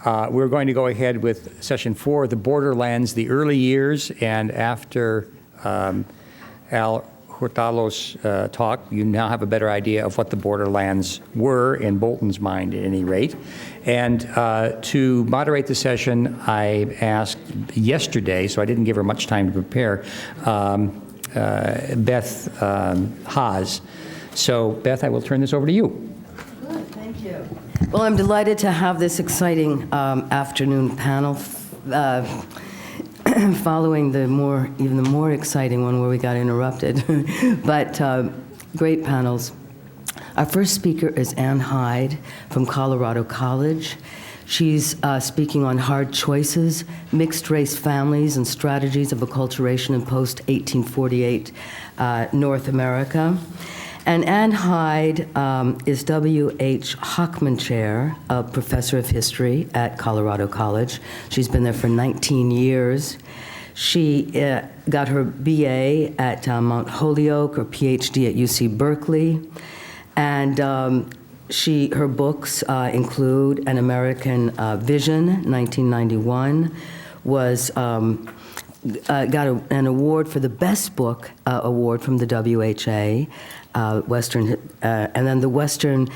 We're going to go ahead with session 4, the Borderlands, the early years, and after Al Hurtado's talk, you now have a better idea of what the Borderlands were, in Bolton's mind at any rate. And to moderate the session, I asked yesterday, so I didn't give her much time to prepare, Beth Haas. So Beth, I will turn this over to you. Good, thank you. Well, I'm delighted to have this exciting afternoon panel following the even the more exciting one where we got interrupted, but great panels. Our first speaker is Ann Hyde from Colorado College. She's speaking on hard choices, mixed-race families, and strategies of acculturation in post-1848 North America. And Ann Hyde is W.H. Hockman Chair, a professor of history at Colorado College. She's been there for 19 years. She got her BA at Mount Holyoke, her PhD at UC Berkeley. And her books include An American Vision, 1991, was got an award for the best book award from the WHA, Western, and then the West in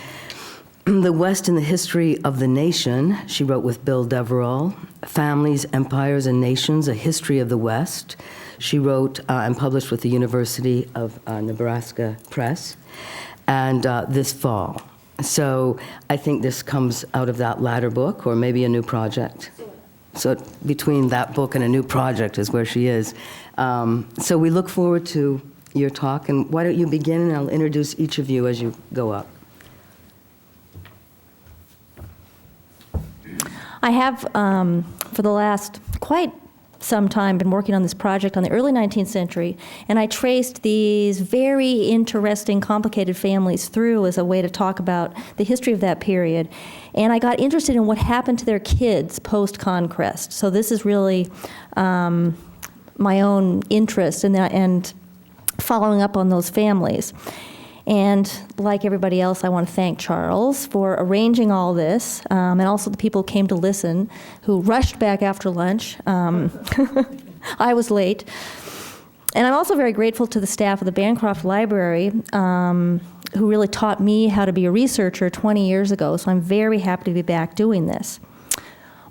the History of the Nation. She wrote with Bill Deverell, Families, Empires, and Nations: A History of the West. She wrote and published with the University of Nebraska Press, and this fall. So I think this comes out of that latter book, or maybe a new project. So between that book and a new project is where she is. So we look forward to your talk, and why don't you begin, and I'll introduce each of you as you go up. I have, for the last quite some time, been working on this project on the early 19th century, and I traced these very interesting, complicated families through as a way to talk about the history of that period. And I got interested in what happened to their kids post-conquest. So this is really my own interest in that and following up on those families. And like everybody else, I want to thank Charles for arranging all this, and also the people who came to listen, who rushed back after lunch. I was late. And I'm also very grateful to the staff of the Bancroft Library, who really taught me how to be a researcher 20 years ago, so I'm very happy to be back doing this.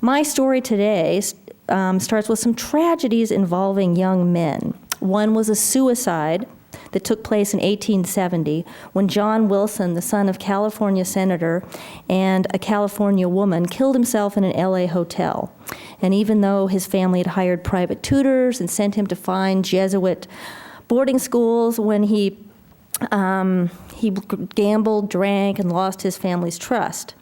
My story today starts with some tragedies involving young men. One was a suicide that took place in 1870 when John Wilson, the son of California senator and a California woman, killed himself in an LA hotel. And even though his family had hired private tutors and sent him to fine Jesuit boarding schools, when he gambled, drank, and lost his family's trust.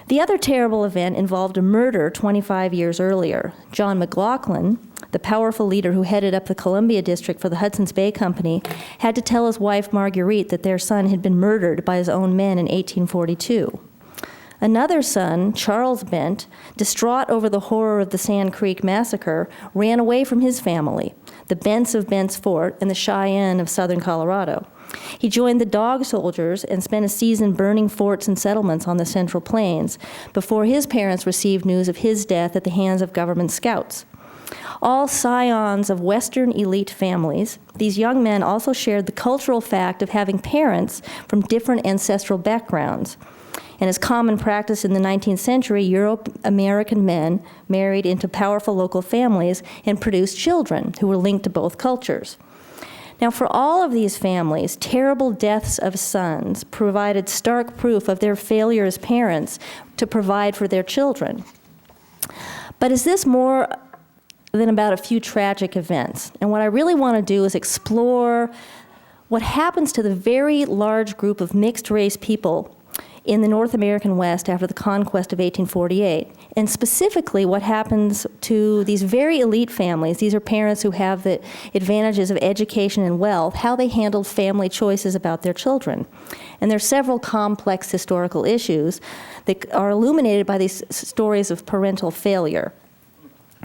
The other terrible event involved a murder 25 years earlier. John McLaughlin, the powerful leader who headed up the Columbia District for the Hudson's Bay Company, had to tell his wife Marguerite that their son had been murdered by his own men in 1842. Another son, Charles Bent, distraught over the horror of the Sand Creek Massacre, ran away from his family, the Bents of Bent's Fort and the Cheyenne of southern Colorado. He joined the Dog Soldiers and spent a season burning forts and settlements on the Central Plains before his parents received news of his death at the hands of government scouts. All scions of Western elite families, these young men also shared the cultural fact of having parents from different ancestral backgrounds. And as common practice in the 19th century, Euro-American men married into powerful local families and produced children who were linked to both cultures. Now, for all of these families, terrible deaths of sons provided stark proof of their failure as parents to provide for their children. But is this more than about a few tragic events? And what I really want to do is explore what happens to the very large group of mixed-race people in the North American West after the conquest of 1848, and specifically what happens to these very elite families. These are parents who have the advantages of education and wealth, how they handled family choices about their children. And there are several complex historical issues that are illuminated by these stories of parental failure.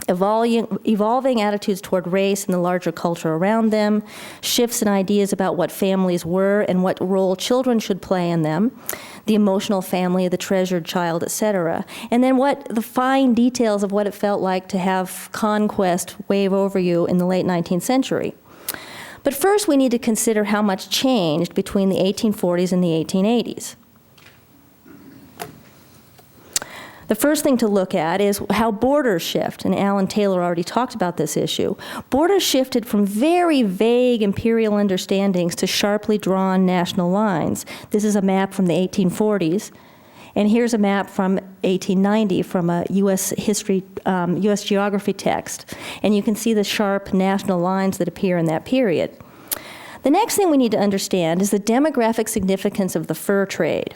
evolving attitudes toward race and the larger culture around them, shifts in ideas about what families were and what role children should play in them, the emotional family, the treasured child, etc. And then what the fine details of what it felt like to have conquest wave over you in the late 19th century. But first, we need to consider how much changed between the 1840s and the 1880s. The first thing to look at is how borders shift, and Alan Taylor already talked about this issue. Borders shifted from very vague imperial understandings to sharply drawn national lines. This is a map from the 1840s, and here's a map from 1890 from a U.S. history, U.S. geography text, and you can see the sharp national lines that appear in that period. The next thing we need to understand is the demographic significance of the fur trade.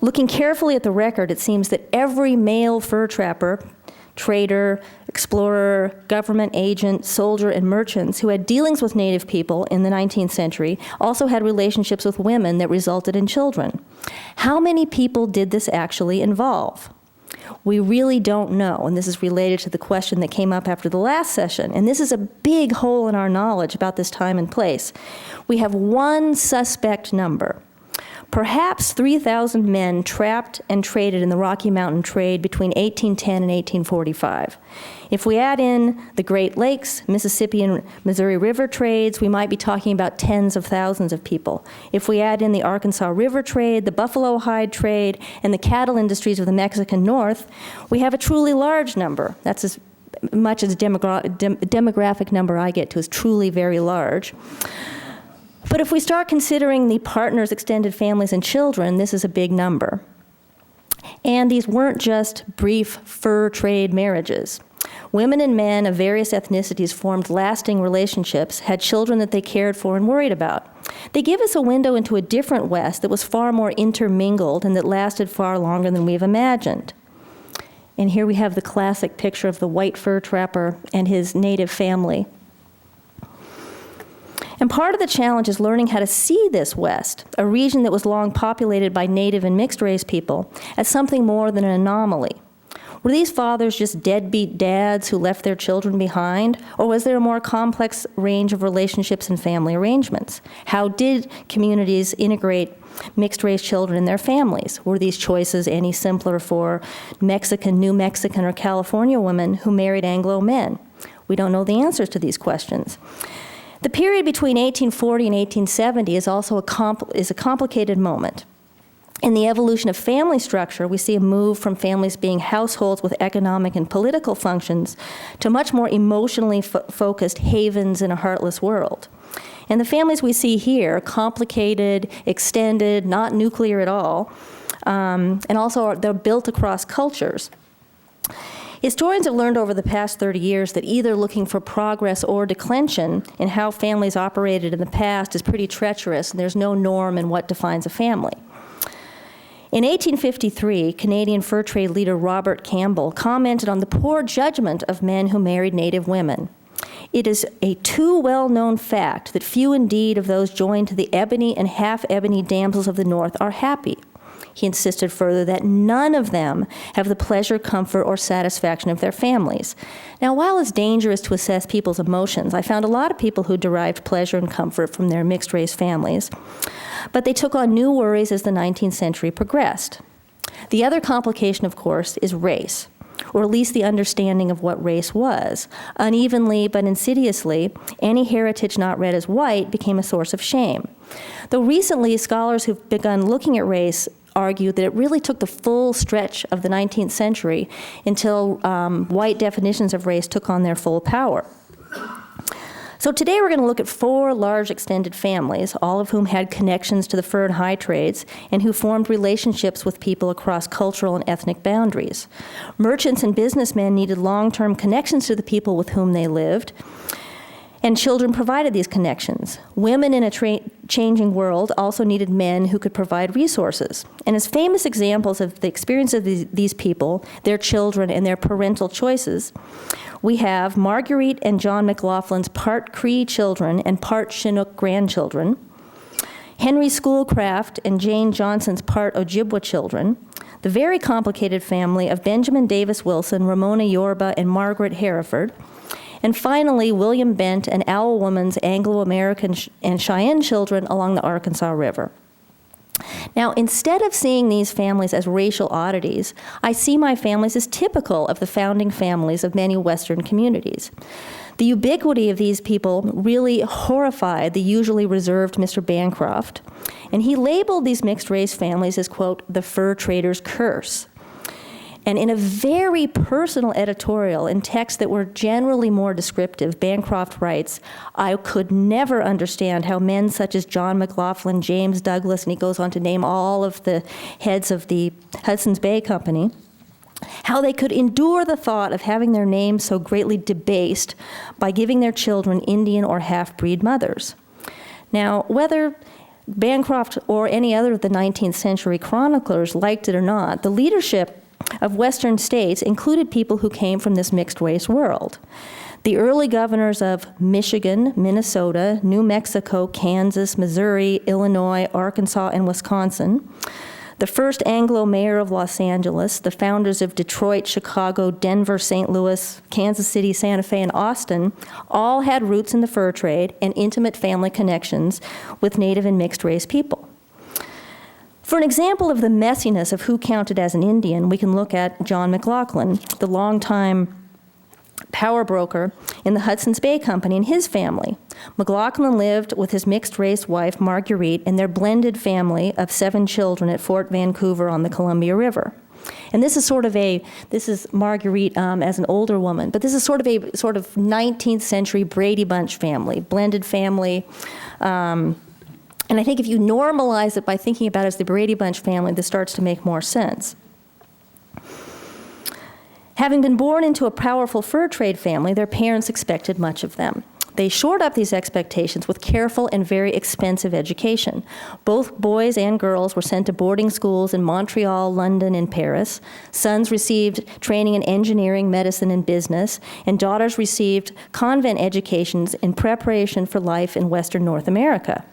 Looking carefully at the record, it seems that every male fur trapper, trader, explorer, government agent, soldier, and merchants who had dealings with native people in the 19th century also had relationships with women that resulted in children. How many people did this actually involve? We really don't know, and this is related to the question that came up after the last session, and this is a big hole in our knowledge about this time and place. We have one suspect number. Perhaps 3,000 men trapped and traded in the Rocky Mountain trade between 1810 and 1845. If we add in the Great Lakes, Mississippi and Missouri River trades, we might be talking about tens of thousands of people. If we add in the Arkansas River trade, the Buffalo hide trade, and the cattle industries of the Mexican North, we have a truly large number. That's as much as demographic number I get to is truly very large. But if we start considering the partners, extended families, and children, this is a big number. And these weren't just brief fur trade marriages. Women and men of various ethnicities formed lasting relationships, had children that they cared for and worried about. They give us a window into a different West that was far more intermingled and that lasted far longer than we've imagined. And here we have the classic picture of the white fur trapper and his native family. And part of the challenge is learning how to see this West, a region that was long populated by native and mixed-race people, as something more than an anomaly. Were these fathers just deadbeat dads who left their children behind, or was there a more complex range of relationships and family arrangements? How did communities integrate mixed-race children in their families? Were these choices any simpler for Mexican, New Mexican, or California women who married Anglo men? We don't know the answers to these questions. The period between 1840 and 1870 is also a complicated moment. In the evolution of family structure, we see a move from families being households with economic and political functions to much more emotionally focused havens in a heartless world. And the families we see here, complicated, extended, not nuclear at all, and also they're built across cultures. Historians have learned over the past 30 years that either looking for progress or declension in how families operated in the past is pretty treacherous, and there's no norm in what defines a family. In 1853, Canadian fur trade leader Robert Campbell commented on the poor judgment of men who married native women. It is a too well-known fact that few indeed of those joined to the ebony and half-ebony damsels of the North are happy. He insisted further that none of them have the pleasure, comfort, or satisfaction of their families. Now, while it's dangerous to assess people's emotions, I found a lot of people who derived pleasure and comfort from their mixed-race families, but they took on new worries as the 19th century progressed. The other complication, of course, is race, or at least the understanding of what race was. Unevenly but insidiously, any heritage not read as white became a source of shame. Though recently, scholars who've begun looking at race argue that it really took the full stretch of the 19th century until white definitions of race took on their full power. So today we're going to look at 4 large extended families, all of whom had connections to the fur and hide trades, and who formed relationships with people across cultural and ethnic boundaries. Merchants and businessmen needed long-term connections to the people with whom they lived, and children provided these connections. Women in a changing world also needed men who could provide resources. And as famous examples of the experience of these people, their children, and their parental choices, we have Marguerite and John McLaughlin's part Cree children and part Chinook grandchildren, Henry Schoolcraft and Jane Johnson's part Ojibwa children, the very complicated family of Benjamin Davis Wilson, Ramona Yorba, and Margaret Hereford, and finally, William Bent and Owl Woman's Anglo-American and Cheyenne children along the Arkansas River. Now, instead of seeing these families as racial oddities, I see my families as typical of the founding families of many Western communities. The ubiquity of these people really horrified the usually reserved Mr. Bancroft, and he labeled these mixed-race families as, quote, the fur trader's curse. And in a very personal editorial, in texts that were generally more descriptive, Bancroft writes, I could never understand how men such as John McLaughlin, James Douglas, and he goes on to name all of the heads of the Hudson's Bay Company, how they could endure the thought of having their names so greatly debased by giving their children Indian or half-breed mothers. Now, whether Bancroft or any other of the 19th century chroniclers liked it or not, the leadership of Western states included people who came from this mixed-race world. The early governors of Michigan, Minnesota, New Mexico, Kansas, Missouri, Illinois, Arkansas, and Wisconsin, the first Anglo mayor of Los Angeles, the founders of Detroit, Chicago, Denver, St. Louis, Kansas City, Santa Fe, and Austin, all had roots in the fur trade and intimate family connections with Native and mixed-race people. For an example of the messiness of who counted as an Indian, we can look at John McLaughlin, the longtime power broker in the Hudson's Bay Company, and his family. McLaughlin lived with his mixed-race wife, Marguerite, and their blended family of 7 children at Fort Vancouver on the Columbia River. And this is this is Marguerite as an older woman, but this is sort of 19th century Brady Bunch family, blended family. And I think if you normalize it by thinking about it as the Brady Bunch family, this starts to make more sense. Having been born into a powerful fur trade family, their parents expected much of them. They shored up these expectations with careful and very expensive education. Both boys and girls were sent to boarding schools in Montreal, London, and Paris. Sons received training in engineering, medicine, and business, and daughters received convent educations in preparation for life in Western North America.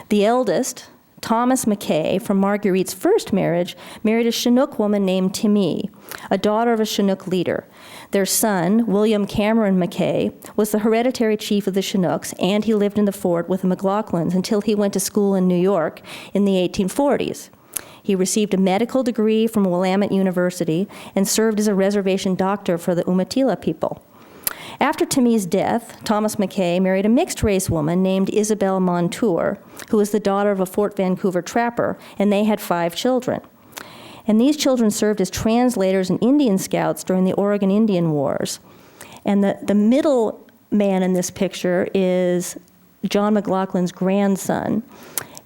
The eldest, Thomas McKay, from Marguerite's first marriage, married a Chinook woman named Timmy, a daughter of a Chinook leader. Their son, William Cameron McKay, was the hereditary chief of the Chinooks, and he lived in the fort with the McLaughlins until he went to school in New York in the 1840s. He received a medical degree from Willamette University and served as a reservation doctor for the Umatilla people. After Timmy's death, Thomas McKay married a mixed-race woman named Isabel Montour, who was the daughter of a Fort Vancouver trapper, and they had 5 children. And these children served as translators and Indian scouts during the Oregon Indian Wars. And the middle man in this picture is John McLaughlin's grandson.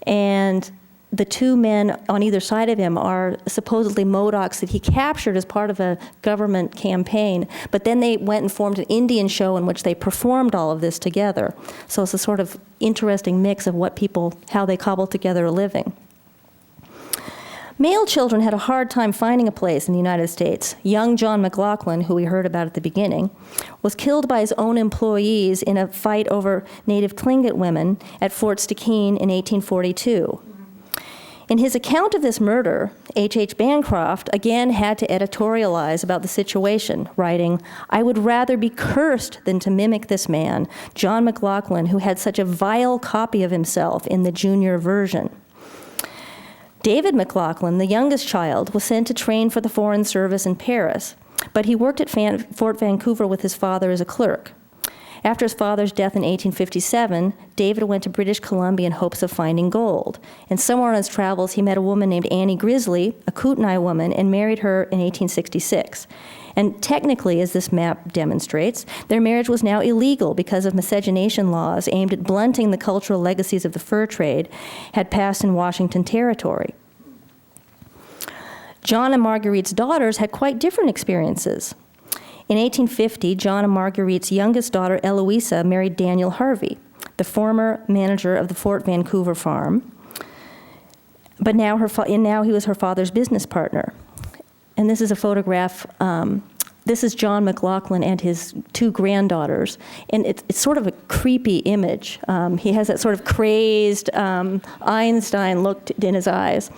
And the 2 men on either side of him are supposedly Modocs that he captured as part of a government campaign, but then they went and formed an Indian show in which they performed all of this together. So it's a sort of interesting mix of how they cobbled together a living. Male children had a hard time finding a place in the United States. Young John McLaughlin, who we heard about at the beginning, was killed by his own employees in a fight over native Tlingit women at Fort Stikine in 1842. In his account of this murder, H.H. Bancroft again had to editorialize about the situation, writing, I would rather be cursed than to mimic this man, John McLaughlin, who had such a vile copy of himself in the junior version. David McLaughlin, the youngest child, was sent to train for the Foreign Service in Paris, but he worked at Fort Vancouver with his father as a clerk. After his father's death in 1857, David went to British Columbia in hopes of finding gold. And somewhere on his travels, he met a woman named Annie Grizzly, a Kootenai woman, and married her in 1866. And technically, as this map demonstrates, their marriage was now illegal because of miscegenation laws aimed at blunting the cultural legacies of the fur trade had passed in Washington Territory. John and Marguerite's daughters had quite different experiences. In 1850, John and Marguerite's youngest daughter, Eloisa, married Daniel Harvey, the former manager of the Fort Vancouver farm, but now he was her father's business partner. And this is a photograph this is John McLaughlin and his two granddaughters, and it's sort of a creepy image. He has that sort of crazed Einstein look in his eyes.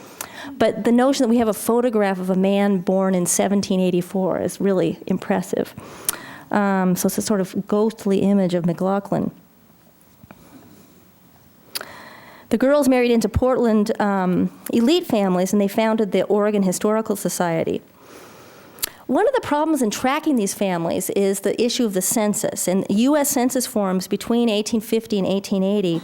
But the notion that we have a photograph of a man born in 1784 is really impressive. So it's a sort of ghostly image of McLaughlin. The girls married into Portland elite families, and they founded the Oregon Historical Society. One of the problems in tracking these families is the issue of the census. And U.S. Census forms between 1850 and 1880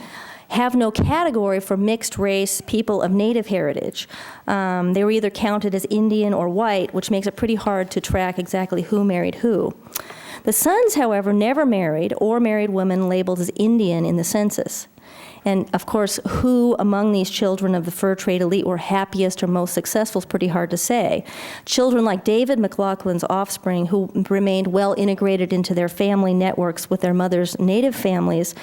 have no category for mixed race people of native heritage. They were either counted as Indian or white, which makes it pretty hard to track exactly who married who. The sons, however, never married or married women labeled as Indian in the census. And of course, who among these children of the fur trade elite were happiest or most successful is pretty hard to say. Children like David McLaughlin's offspring, who remained well integrated into their family networks with their mother's native families,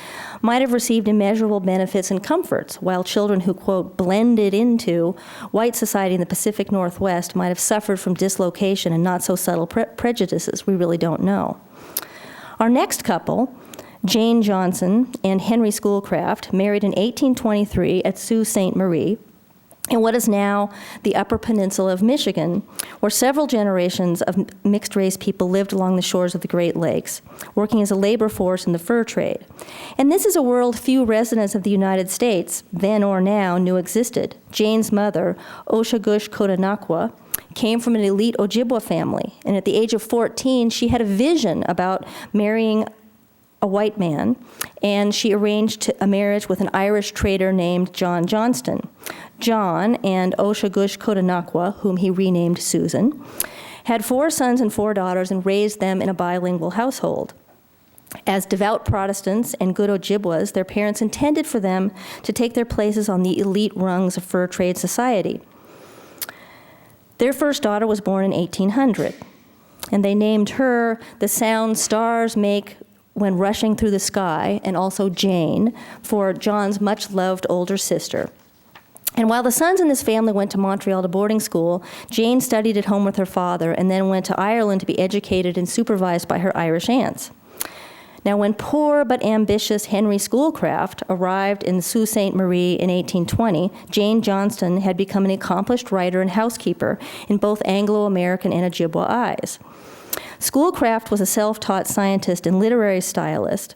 might have received immeasurable benefits and comforts, while children who, quote, blended into white society in the Pacific Northwest might have suffered from dislocation and not so subtle prejudices. We really don't know. Our next couple, Jane Johnson and Henry Schoolcraft, married in 1823 at Sault Ste. Marie, in what is now the Upper Peninsula of Michigan, where several generations of mixed-race people lived along the shores of the Great Lakes, working as a labor force in the fur trade. And this is a world few residents of the United States, then or now, knew existed. Jane's mother, Oshagush Kodanakwa, came from an elite Ojibwa family, and at the age of 14, she had a vision about marrying a white man, and she arranged a marriage with an Irish trader named John Johnston. John and Oshagush Kodanakwa, whom he renamed Susan, had 4 sons and 4 daughters and raised them in a bilingual household. As devout Protestants and good Ojibwas, their parents intended for them to take their places on the elite rungs of fur trade society. Their first daughter was born in 1800, and they named her the sound stars make when rushing through the sky, and also Jane, for John's much-loved older sister. And while the sons in this family went to Montreal to boarding school, Jane studied at home with her father and then went to Ireland to be educated and supervised by her Irish aunts. Now, when poor but ambitious Henry Schoolcraft arrived in Sault Ste. Marie in 1820, Jane Johnston had become an accomplished writer and housekeeper in both Anglo-American and Ojibwa eyes. Schoolcraft was a self-taught scientist and literary stylist,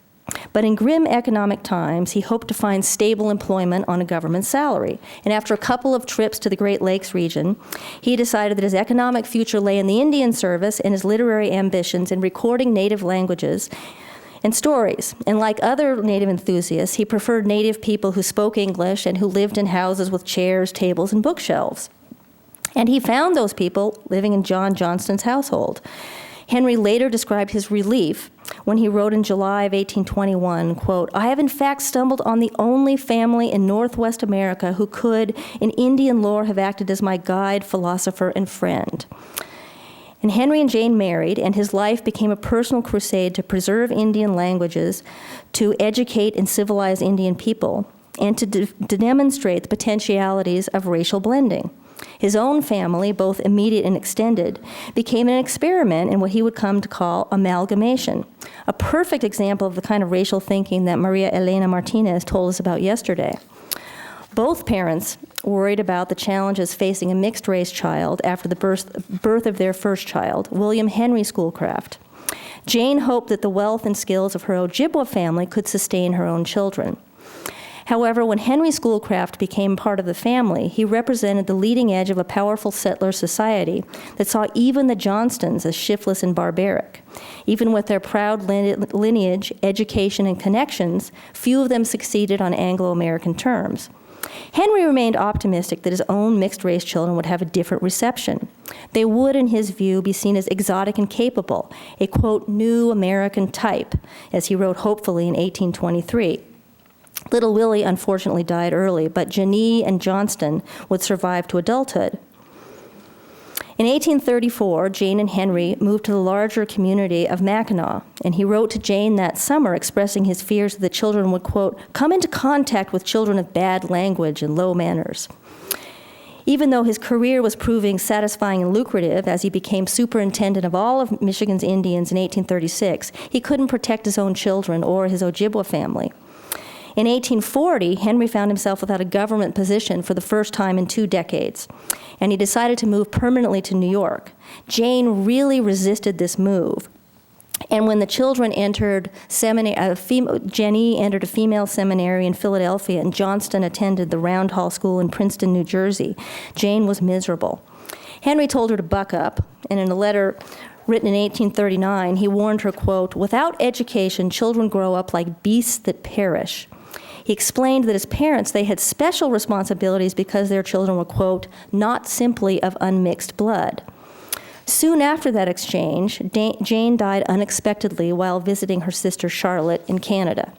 but in grim economic times, he hoped to find stable employment on a government salary. And after a couple of trips to the Great Lakes region, he decided that his economic future lay in the Indian service and his literary ambitions in recording native languages and stories. And like other native enthusiasts, he preferred native people who spoke English and who lived in houses with chairs, tables, and bookshelves. And he found those people living in John Johnston's household. Henry later described his relief when he wrote in July of 1821, quote, "I have in fact stumbled on the only family in Northwest America who could, in Indian lore, have acted as my guide, philosopher, and friend." And Henry and Jane married, and his life became a personal crusade to preserve Indian languages, to educate and civilize Indian people, and to demonstrate the potentialities of racial blending. His own family, both immediate and extended, became an experiment in what he would come to call amalgamation, a perfect example of the kind of racial thinking that Maria Elena Martinez told us about yesterday. Both parents worried about the challenges facing a mixed-race child after the birth of their first child, William Henry Schoolcraft. Jane hoped that the wealth and skills of her Ojibwa family could sustain her own children. However, when Henry Schoolcraft became part of the family, he represented the leading edge of a powerful settler society that saw even the Johnstons as shiftless and barbaric. Even with their proud lineage, education, and connections, few of them succeeded on Anglo-American terms. Henry remained optimistic that his own mixed-race children would have a different reception. They would, in his view, be seen as exotic and capable, a, quote, new American type, as he wrote hopefully in 1823. Little Willie unfortunately died early, but Janie and Johnston would survive to adulthood. In 1834, Jane and Henry moved to the larger community of Mackinac, and he wrote to Jane that summer expressing his fears that the children would, quote, come into contact with children of bad language and low manners. Even though his career was proving satisfying and lucrative as he became superintendent of all of Michigan's Indians in 1836, he couldn't protect his own children or his Ojibwa family. In 1840, Henry found himself without a government position for the first time in 2 decades, and he decided to move permanently to New York. Jane really resisted this move. And when the children entered seminary, Jenny entered a female seminary in Philadelphia, and Johnston attended the Round Hall School in Princeton, New Jersey, Jane was miserable. Henry told her to buck up, and in a letter written in 1839, he warned her, quote, "Without education, children grow up like beasts that perish." He explained that as parents, they had special responsibilities because their children were, quote, "not simply of unmixed blood." Soon after that exchange, Jane died unexpectedly while visiting her sister Charlotte in Canada.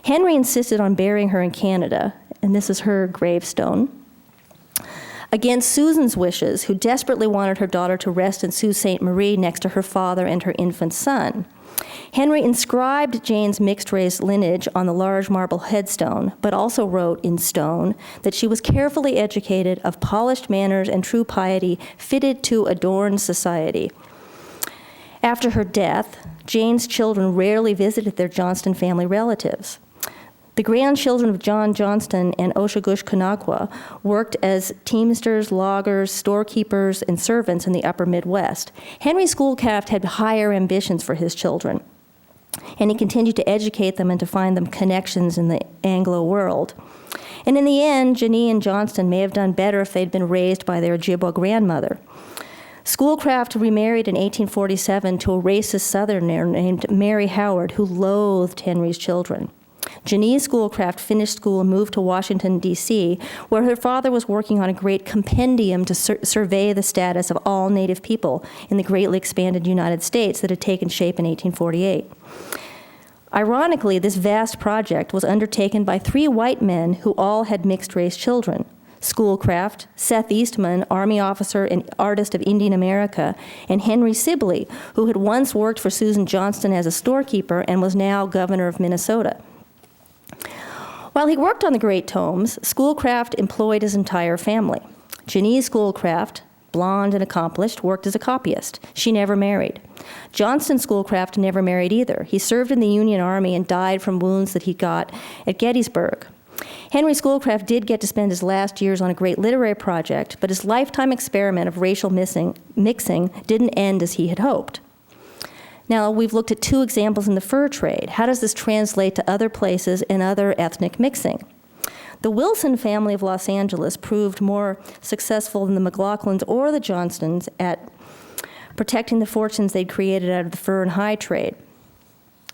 Henry insisted on burying her in Canada, and this is her gravestone, against Susan's wishes, who desperately wanted her daughter to rest in Sault Ste. Marie next to her father and her infant son. Henry inscribed Jane's mixed-race lineage on the large marble headstone, but also wrote in stone that she was carefully educated, of polished manners and true piety, fitted to adorn society. After her death, Jane's children rarely visited their Johnston family relatives. The grandchildren of John Johnston and Oshagush Kanakwa worked as teamsters, loggers, storekeepers, and servants in the upper Midwest. Henry Schoolcraft had higher ambitions for his children, and he continued to educate them and to find them connections in the Anglo world. And in the end, Jenny and Johnston may have done better if they'd been raised by their Ojibwa grandmother. Schoolcraft remarried in 1847 to a racist Southerner named Mary Howard, who loathed Henry's children. Jenny Schoolcraft finished school and moved to Washington, D.C., where her father was working on a great compendium to survey the status of all Native people in the greatly expanded United States that had taken shape in 1848. Ironically, this vast project was undertaken by 3 white men who all had mixed-race children: Schoolcraft, Seth Eastman, Army officer and artist of Indian America, and Henry Sibley, who had once worked for Susan Johnston as a storekeeper and was now governor of Minnesota. While he worked on the Great Tomes, Schoolcraft employed his entire family. Jenny Schoolcraft, blonde and accomplished, worked as a copyist. She never married. Johnston Schoolcraft never married either. He served in the Union Army and died from wounds that he got at Gettysburg. Henry Schoolcraft did get to spend his last years on a great literary project, but his lifetime experiment of racial mixing didn't end as he had hoped. Now, we've looked at 2 examples in the fur trade. How does this translate to other places and other ethnic mixing? The Wilson family of Los Angeles proved more successful than the McLaughlins or the Johnstons at protecting the fortunes they'd created out of the fur and hide trade.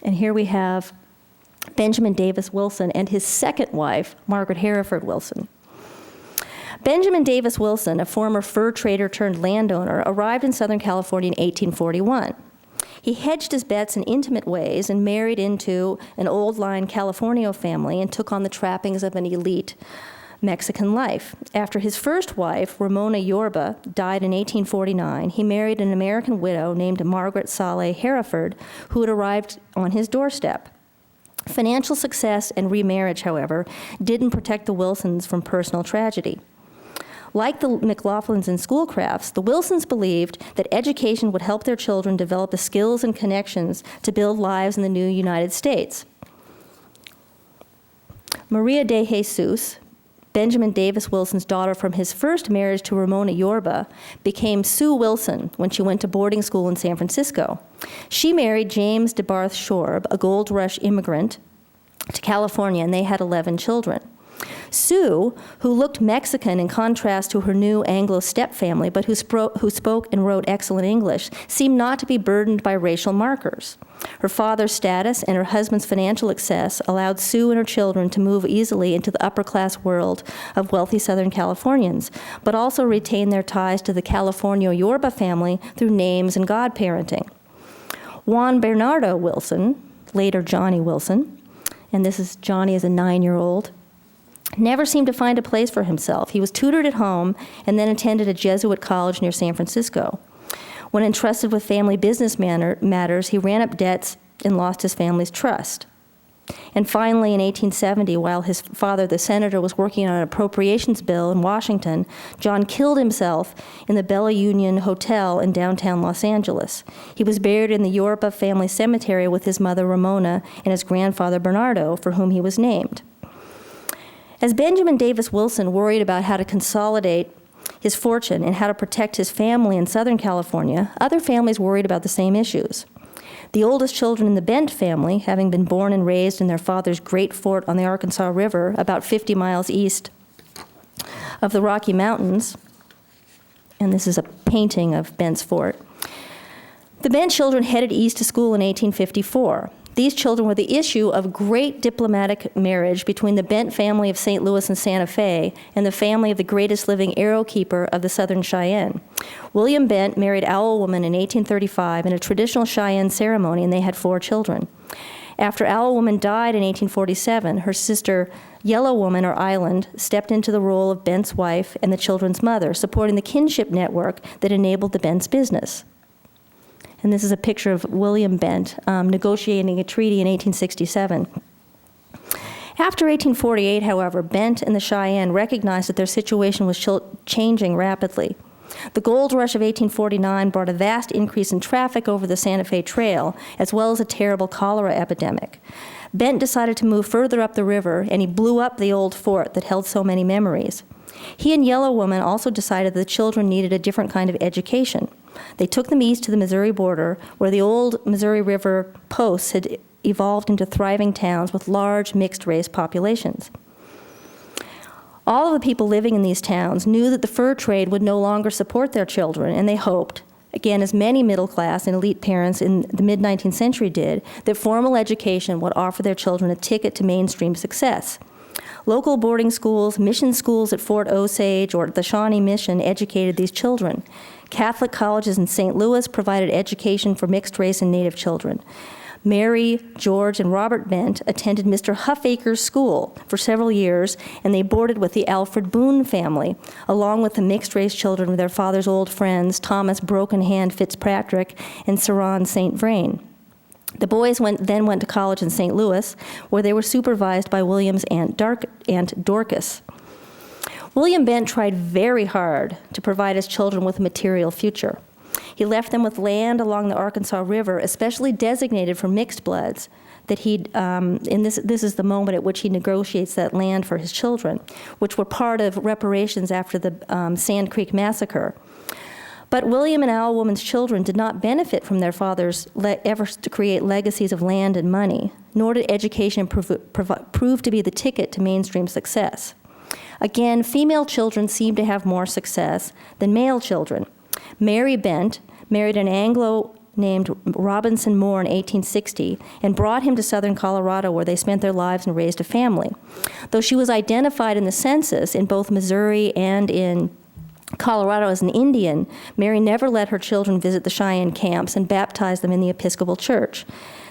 And here we have Benjamin Davis Wilson and his second wife, Margaret Hereford Wilson. Benjamin Davis Wilson, a former fur trader turned landowner, arrived in Southern California in 1841. He hedged his bets in intimate ways and married into an old-line Californio family and took on the trappings of an elite Mexican life. After his first wife, Ramona Yorba, died in 1849, he married an American widow named Margaret Saleh Hereford, who had arrived on his doorstep. Financial success and remarriage, however, didn't protect the Wilsons from personal tragedy. Like the McLaughlins and Schoolcrafts, the Wilsons believed that education would help their children develop the skills and connections to build lives in the new United States. Maria de Jesus, Benjamin Davis Wilson's daughter from his first marriage to Ramona Yorba, became Sue Wilson when she went to boarding school in San Francisco. She married James DeBarth Shorb, a gold rush immigrant, to California, and they had 11 children. Sue, who looked Mexican in contrast to her new Anglo stepfamily, but who spoke and wrote excellent English, seemed not to be burdened by racial markers. Her father's status and her husband's financial success allowed Sue and her children to move easily into the upper-class world of wealthy Southern Californians, but also retain their ties to the California Yorba family through names and godparenting. Juan Bernardo Wilson, later Johnny Wilson, and this is Johnny as a 9-year-old, never seemed to find a place for himself. He was tutored at home and then attended a Jesuit college near San Francisco. When entrusted with family business matters, he ran up debts and lost his family's trust. And finally, in 1870, while his father, the senator, was working on an appropriations bill in Washington, John killed himself in the Bella Union Hotel in downtown Los Angeles. He was buried in the Yoruba family cemetery with his mother, Ramona, and his grandfather, Bernardo, for whom he was named. As Benjamin Davis Wilson worried about how to consolidate his fortune and how to protect his family in Southern California, other families worried about the same issues. The oldest children in the Bent family, having been born and raised in their father's great fort on the Arkansas River, about 50 miles east of the Rocky Mountains, and this is a painting of Bent's fort. The Bent children headed east to school in 1854. These children were the issue of great diplomatic marriage between the Bent family of St. Louis and Santa Fe and the family of the greatest living arrow keeper of the Southern Cheyenne. William Bent married Owl Woman in 1835 in a traditional Cheyenne ceremony, and they had 4 children. After Owl Woman died in 1847, her sister, Yellow Woman or Island, stepped into the role of Bent's wife and the children's mother, supporting the kinship network that enabled the Bent's business. And this is a picture of William Bent negotiating a treaty in 1867. After 1848, however, Bent and the Cheyenne recognized that their situation was changing rapidly. The gold rush of 1849 brought a vast increase in traffic over the Santa Fe Trail, as well as a terrible cholera epidemic. Bent decided to move further up the river, and he blew up the old fort that held so many memories. He and Yellow Woman also decided that the children needed a different kind of education. They took them east to the Missouri border, where the old Missouri River posts had evolved into thriving towns with large mixed-race populations. All of the people living in these towns knew that the fur trade would no longer support their children, and they hoped, again, as many middle-class and elite parents in the mid-19th century did, that formal education would offer their children a ticket to mainstream success. Local boarding schools, mission schools at Fort Osage or the Shawnee Mission educated these children. Catholic colleges in St. Louis provided education for mixed-race and Native children. Mary, George, and Robert Bent attended Mr. Huffaker's school for several years, and they boarded with the Alfred Boone family, along with the mixed-race children of their father's old friends, Thomas Broken Hand Fitzpatrick and Saron St. Vrain. The boys then went to college in St. Louis, where they were supervised by William's Aunt Dorcas. William Bent tried very hard to provide his children with a material future. He left them with land along the Arkansas River, especially designated for mixed bloods, that this is the moment at which he negotiates that land for his children, which were part of reparations after the Sand Creek Massacre. But William and Owl Woman's children did not benefit from their father's efforts to create legacies of land and money, nor did education prove to be the ticket to mainstream success. Again, female children seem to have more success than male children. Mary Bent married an Anglo named Robinson Moore in 1860 and brought him to southern Colorado, where they spent their lives and raised a family. Though she was identified in the census in both Missouri and in Colorado as an Indian, Mary never let her children visit the Cheyenne camps and baptized them in the Episcopal Church.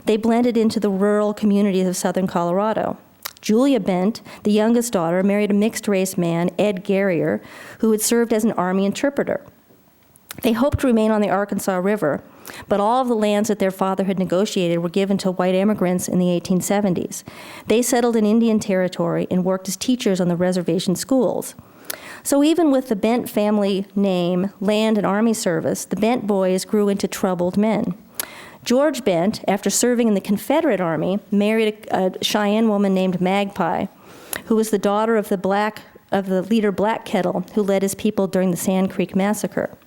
They blended into the rural communities of southern Colorado. Julia Bent, the youngest daughter, married a mixed-race man, Ed Garrier, who had served as an Army interpreter. They hoped to remain on the Arkansas River, but all of the lands that their father had negotiated were given to white immigrants in the 1870s. They settled in Indian Territory and worked as teachers on the reservation schools. So even with the Bent family name, land, and Army service, the Bent boys grew into troubled men. George Bent, after serving in the Confederate Army, married a Cheyenne woman named Magpie, who was the daughter of the leader Black Kettle, who led his people during the Sand Creek Massacre.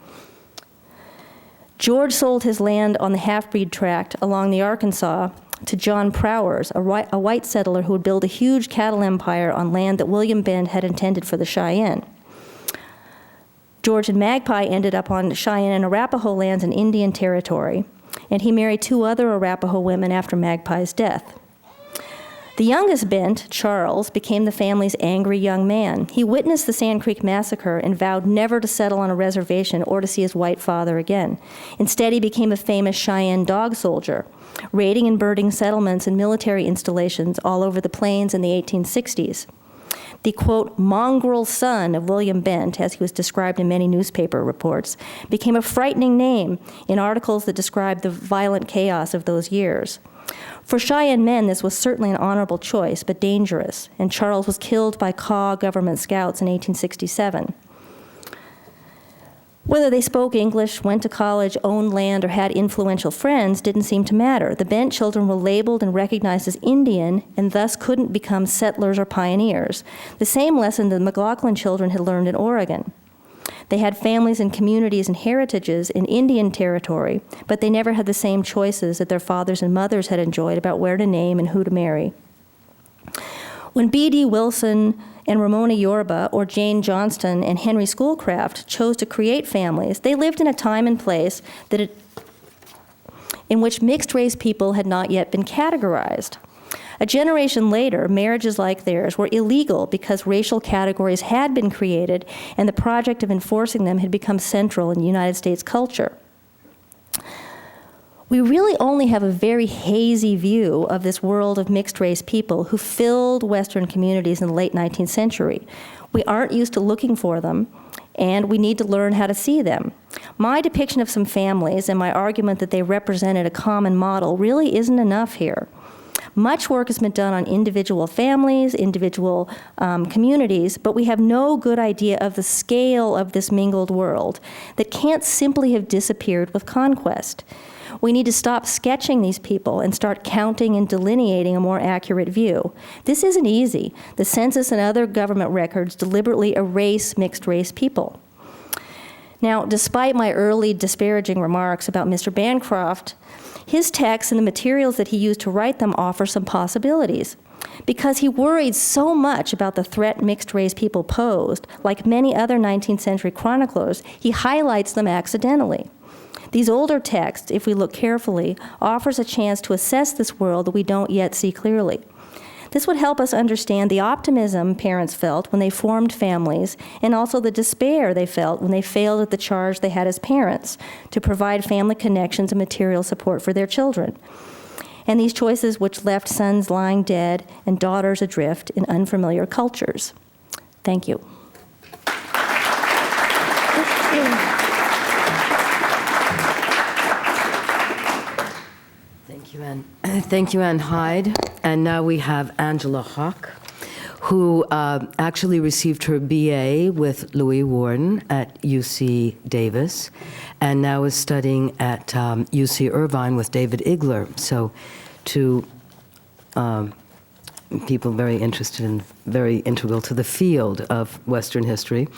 George sold his land on the half-breed tract along the Arkansas to John Prowers, a white settler who would build a huge cattle empire on land that William Bent had intended for the Cheyenne. George and Magpie ended up on Cheyenne and Arapaho lands in Indian Territory, and he married 2 other Arapaho women after Magpie's death. The youngest Bent, Charles, became the family's angry young man. He witnessed the Sand Creek Massacre and vowed never to settle on a reservation or to see his white father again. Instead, he became a famous Cheyenne dog soldier, raiding and burning settlements and military installations all over the plains in the 1860s. The, quote, mongrel son of William Bent, as he was described in many newspaper reports, became a frightening name in articles that described the violent chaos of those years. For Cheyenne men, this was certainly an honorable choice, but dangerous, and Charles was killed by Kaw government scouts in 1867. Whether they spoke English, went to college, owned land, or had influential friends didn't seem to matter. The Bent children were labeled and recognized as Indian and thus couldn't become settlers or pioneers, the same lesson the McLaughlin children had learned in Oregon. They had families and communities and heritages in Indian territory, but they never had the same choices that their fathers and mothers had enjoyed about where to name and who to marry. When B.D. Wilson and Ramona Yorba or Jane Johnston and Henry Schoolcraft chose to create families, they lived in a time and place in which mixed-race people had not yet been categorized. A generation later, marriages like theirs were illegal because racial categories had been created and the project of enforcing them had become central in United States culture. We really only have a very hazy view of this world of mixed-race people who filled Western communities in the late 19th century. We aren't used to looking for them, and we need to learn how to see them. My depiction of some families and my argument that they represented a common model really isn't enough here. Much work has been done on individual families, individual communities, but we have no good idea of the scale of this mingled world that can't simply have disappeared with conquest. We need to stop sketching these people and start counting and delineating a more accurate view. This isn't easy. The census and other government records deliberately erase mixed-race people. Now, despite my early disparaging remarks about Mr. Bancroft, his texts and the materials that he used to write them offer some possibilities. Because he worried so much about the threat mixed-race people posed, like many other 19th century chroniclers, he highlights them accidentally. These older texts, if we look carefully, offers a chance to assess this world that we don't yet see clearly. This would help us understand the optimism parents felt when they formed families, and also the despair they felt when they failed at the charge they had as parents to provide family connections and material support for their children. And these choices which left sons lying dead and daughters adrift in unfamiliar cultures. Thank you. Thank you, Ann Hyde. And now we have Angela Hawk, who actually received her BA with Louis Warden at UC Davis, and now is studying at UC Irvine with David Igler. So two people very interested and very integral to the field of Western history.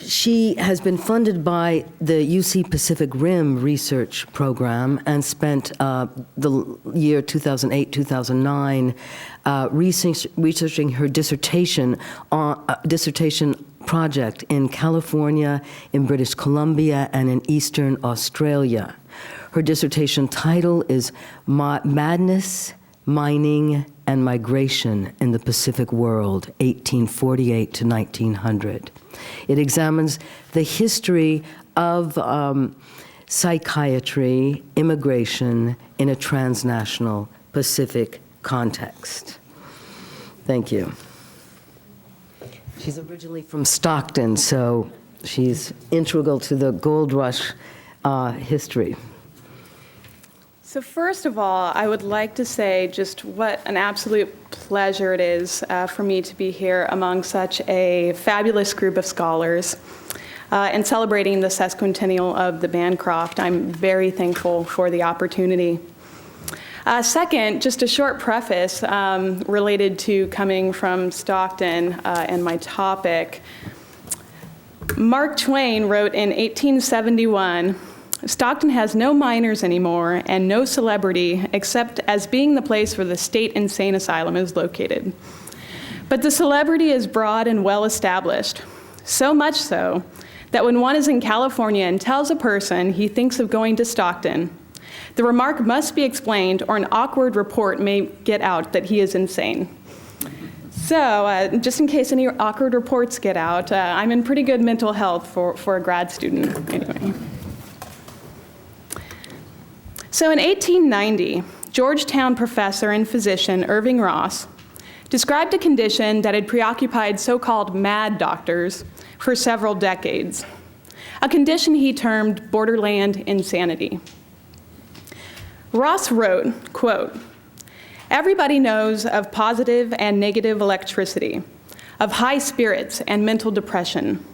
She has been funded by the UC Pacific Rim Research Program and spent the year 2008-2009 researching her dissertation project in California, in British Columbia, and in Eastern Australia. Her dissertation title is Madness, Mining, and Migration in the Pacific World, 1848 to 1900. It examines the history of psychiatry, immigration in a transnational Pacific context. Thank you. She's originally from Stockton, so she's integral to the gold rush history. So first of all, I would like to say just what an absolute pleasure it is for me to be here among such a fabulous group of scholars and celebrating the sesquicentennial of the Bancroft. I'm very thankful for the opportunity. Second, just a short preface related to coming from Stockton and my topic. Mark Twain wrote in 1871, "Stockton has no miners anymore and no celebrity except as being the place where the state insane asylum is located. But the celebrity is broad and well established, so much so that when one is in California and tells a person he thinks of going to Stockton, the remark must be explained or an awkward report may get out that he is insane." So just in case any awkward reports get out, I'm in pretty good mental health for a grad student anyway. So in 1890, Georgetown professor and physician Irving Ross described a condition that had preoccupied so-called mad doctors for several decades, a condition he termed borderland insanity. Ross wrote, quote, "Everybody knows of positive and negative electricity, of high spirits and mental depression,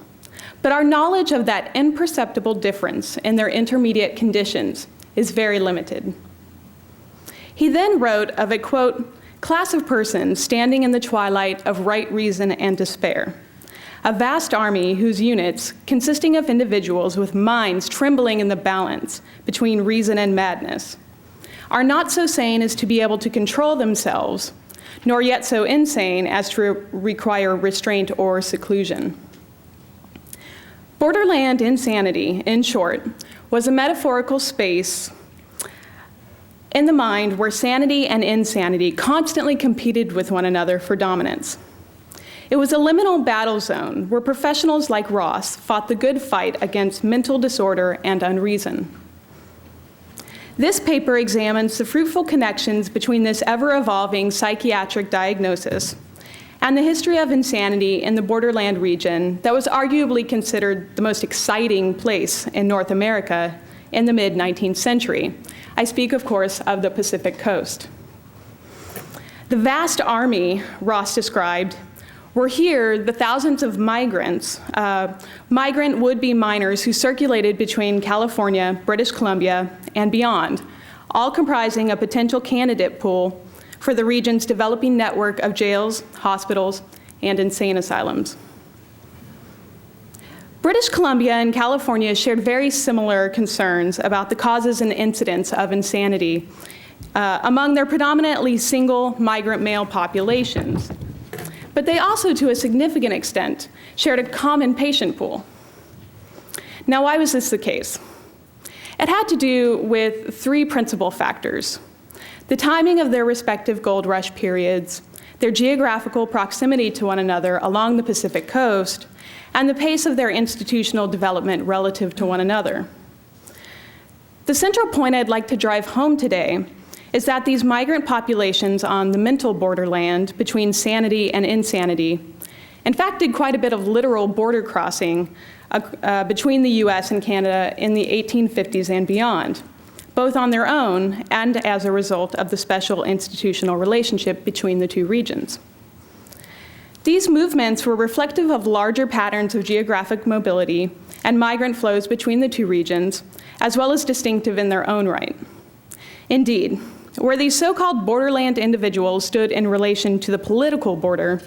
but our knowledge of that imperceptible difference in their intermediate conditions is very limited." He then wrote of a, quote, "class of persons standing in the twilight of right reason and despair, a vast army whose units, consisting of individuals with minds trembling in the balance between reason and madness, are not so sane as to be able to control themselves, nor yet so insane as to require restraint or seclusion." Borderland insanity, in short, was a metaphorical space in the mind where sanity and insanity constantly competed with one another for dominance. It was a liminal battle zone where professionals like Ross fought the good fight against mental disorder and unreason. This paper examines the fruitful connections between this ever-evolving psychiatric diagnosis and the history of insanity in the Borderland region that was arguably considered the most exciting place in North America in the mid-19th century. I speak, of course, of the Pacific Coast. The vast army Ross described were here the thousands of migrants, migrant would-be miners who circulated between California, British Columbia, and beyond, all comprising a potential candidate pool for the region's developing network of jails, hospitals, and insane asylums. British Columbia and California shared very similar concerns about the causes and incidence of insanity among their predominantly single migrant male populations. But they also, to a significant extent, shared a common patient pool. Now, why was this the case? It had to do with three principal factors: the timing of their respective gold rush periods, their geographical proximity to one another along the Pacific Coast, and the pace of their institutional development relative to one another. The central point I'd like to drive home today is that these migrant populations on the mental borderland between sanity and insanity, in fact, did quite a bit of literal border crossing between the US and Canada in the 1850s and beyond, both on their own and as a result of the special institutional relationship between the two regions. These movements were reflective of larger patterns of geographic mobility and migrant flows between the two regions, as well as distinctive in their own right. Indeed, where these so-called borderland individuals stood in relation to the political border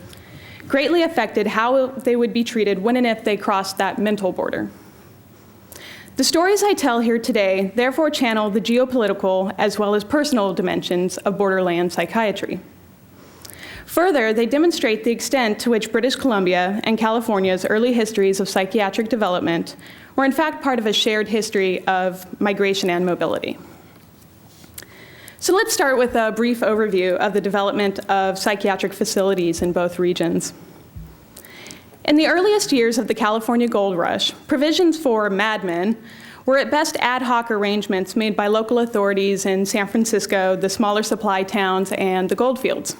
greatly affected how they would be treated when and if they crossed that mental border. The stories I tell here today therefore channel the geopolitical as well as personal dimensions of borderland psychiatry. Further, they demonstrate the extent to which British Columbia and California's early histories of psychiatric development were in fact part of a shared history of migration and mobility. So let's start with a brief overview of the development of psychiatric facilities in both regions. In the earliest years of the California Gold Rush, provisions for madmen were at best ad hoc arrangements made by local authorities in San Francisco, the smaller supply towns, and the goldfields.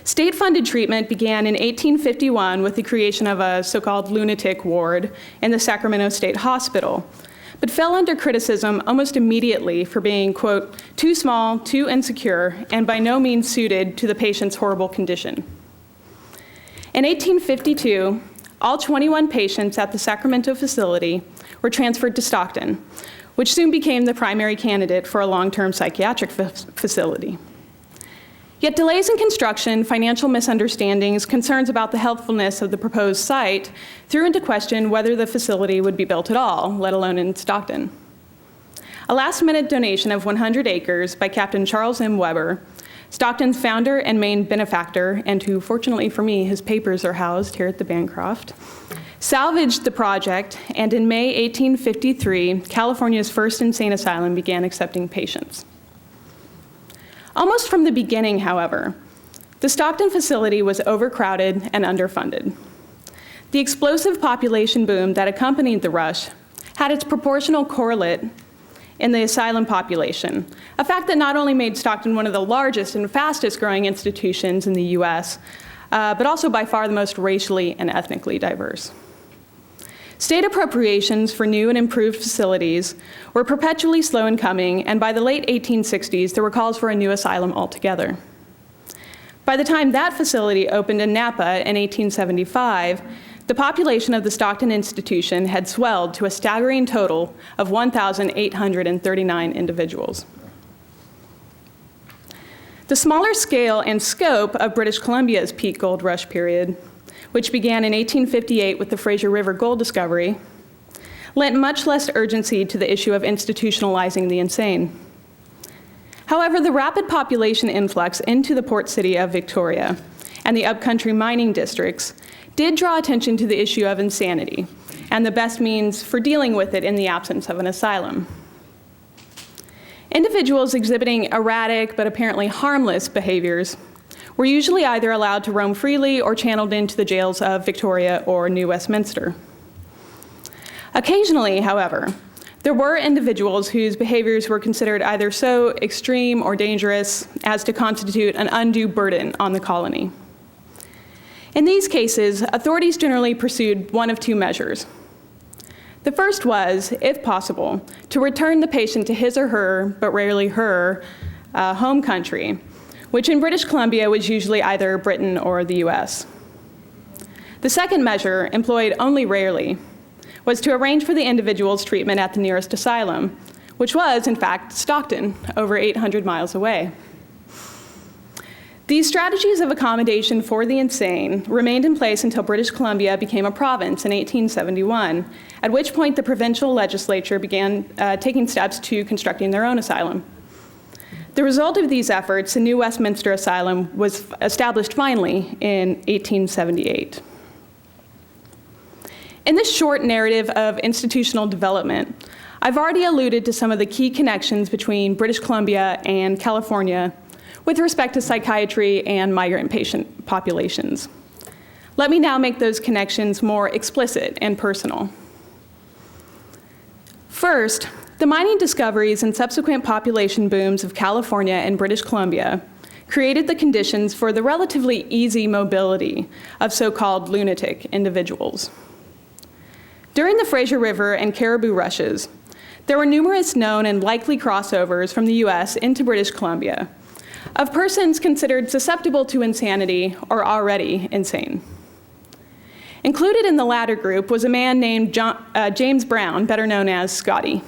State-funded treatment began in 1851 with the creation of a so-called lunatic ward in the Sacramento State Hospital, but fell under criticism almost immediately for being, quote, too small, too insecure, and by no means suited to the patient's horrible condition. In 1852, all 21 patients at the Sacramento facility were transferred to Stockton, which soon became the primary candidate for a long-term psychiatric facility. Yet delays in construction, financial misunderstandings, concerns about the healthfulness of the proposed site threw into question whether the facility would be built at all, let alone in Stockton. A last-minute donation of 100 acres by Captain Charles M. Weber, Stockton's founder and main benefactor, and who, fortunately for me, his papers are housed here at the Bancroft, salvaged the project, and in May 1853, California's first insane asylum began accepting patients. Almost from the beginning, however, the Stockton facility was overcrowded and underfunded. The explosive population boom that accompanied the rush had its proportional correlate in the asylum population, a fact that not only made Stockton one of the largest and fastest growing institutions in the US, but also by far the most racially and ethnically diverse. State appropriations for new and improved facilities were perpetually slow in coming, and by the late 1860s, there were calls for a new asylum altogether. By the time that facility opened in Napa in 1875, the population of the Stockton institution had swelled to a staggering total of 1,839 individuals. The smaller scale and scope of British Columbia's peak gold rush period, which began in 1858 with the Fraser River gold discovery, lent much less urgency to the issue of institutionalizing the insane. However, the rapid population influx into the port city of Victoria and the upcountry mining districts did draw attention to the issue of insanity and the best means for dealing with it in the absence of an asylum. Individuals exhibiting erratic but apparently harmless behaviors were usually either allowed to roam freely or channeled into the jails of Victoria or New Westminster. Occasionally, however, there were individuals whose behaviors were considered either so extreme or dangerous as to constitute an undue burden on the colony. In these cases, authorities generally pursued one of two measures. The first was, if possible, to return the patient to his or her, but rarely her, home country, which in British Columbia was usually either Britain or the US. The second measure, employed only rarely, was to arrange for the individual's treatment at the nearest asylum, which was, in fact, Stockton, over 800 miles away. These strategies of accommodation for the insane remained in place until British Columbia became a province in 1871, at which point the provincial legislature began taking steps to constructing their own asylum. The result of these efforts, the New Westminster Asylum was established finally in 1878. In this short narrative of institutional development, I've already alluded to some of the key connections between British Columbia and California with respect to psychiatry and migrant patient populations. Let me now make those connections more explicit and personal. First, the mining discoveries and subsequent population booms of California and British Columbia created the conditions for the relatively easy mobility of so-called lunatic individuals. During the Fraser River and Caribou rushes, there were numerous known and likely crossovers from the US into British Columbia of persons considered susceptible to insanity or already insane. Included in the latter group was a man named James Brown, better known as Scotty.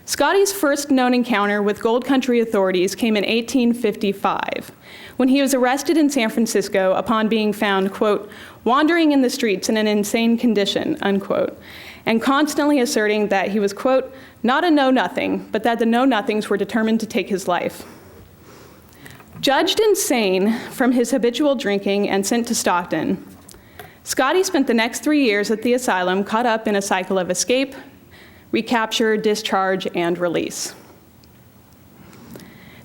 Scotty's first known encounter with Gold Country authorities came in 1855, when he was arrested in San Francisco upon being found, quote, wandering in the streets in an insane condition, unquote, and constantly asserting that he was, quote, not a know-nothing, but that the know-nothings were determined to take his life. Judged insane from his habitual drinking and sent to Stockton, Scotty spent the next 3 years at the asylum caught up in a cycle of escape, recapture, discharge, and release.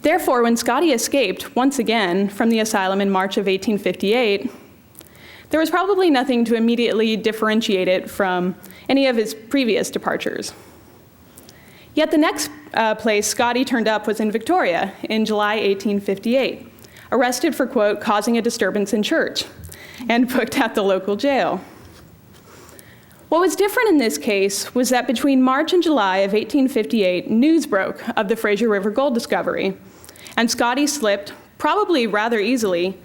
Therefore, when Scotty escaped once again from the asylum in March of 1858, there was probably nothing to immediately differentiate it from any of his previous departures. Yet the next place Scotty turned up was in Victoria in July 1858, arrested for, quote, causing a disturbance in church, and booked at the local jail. What was different in this case was that between March and July of 1858, news broke of the Fraser River gold discovery, and Scotty slipped, probably rather easily,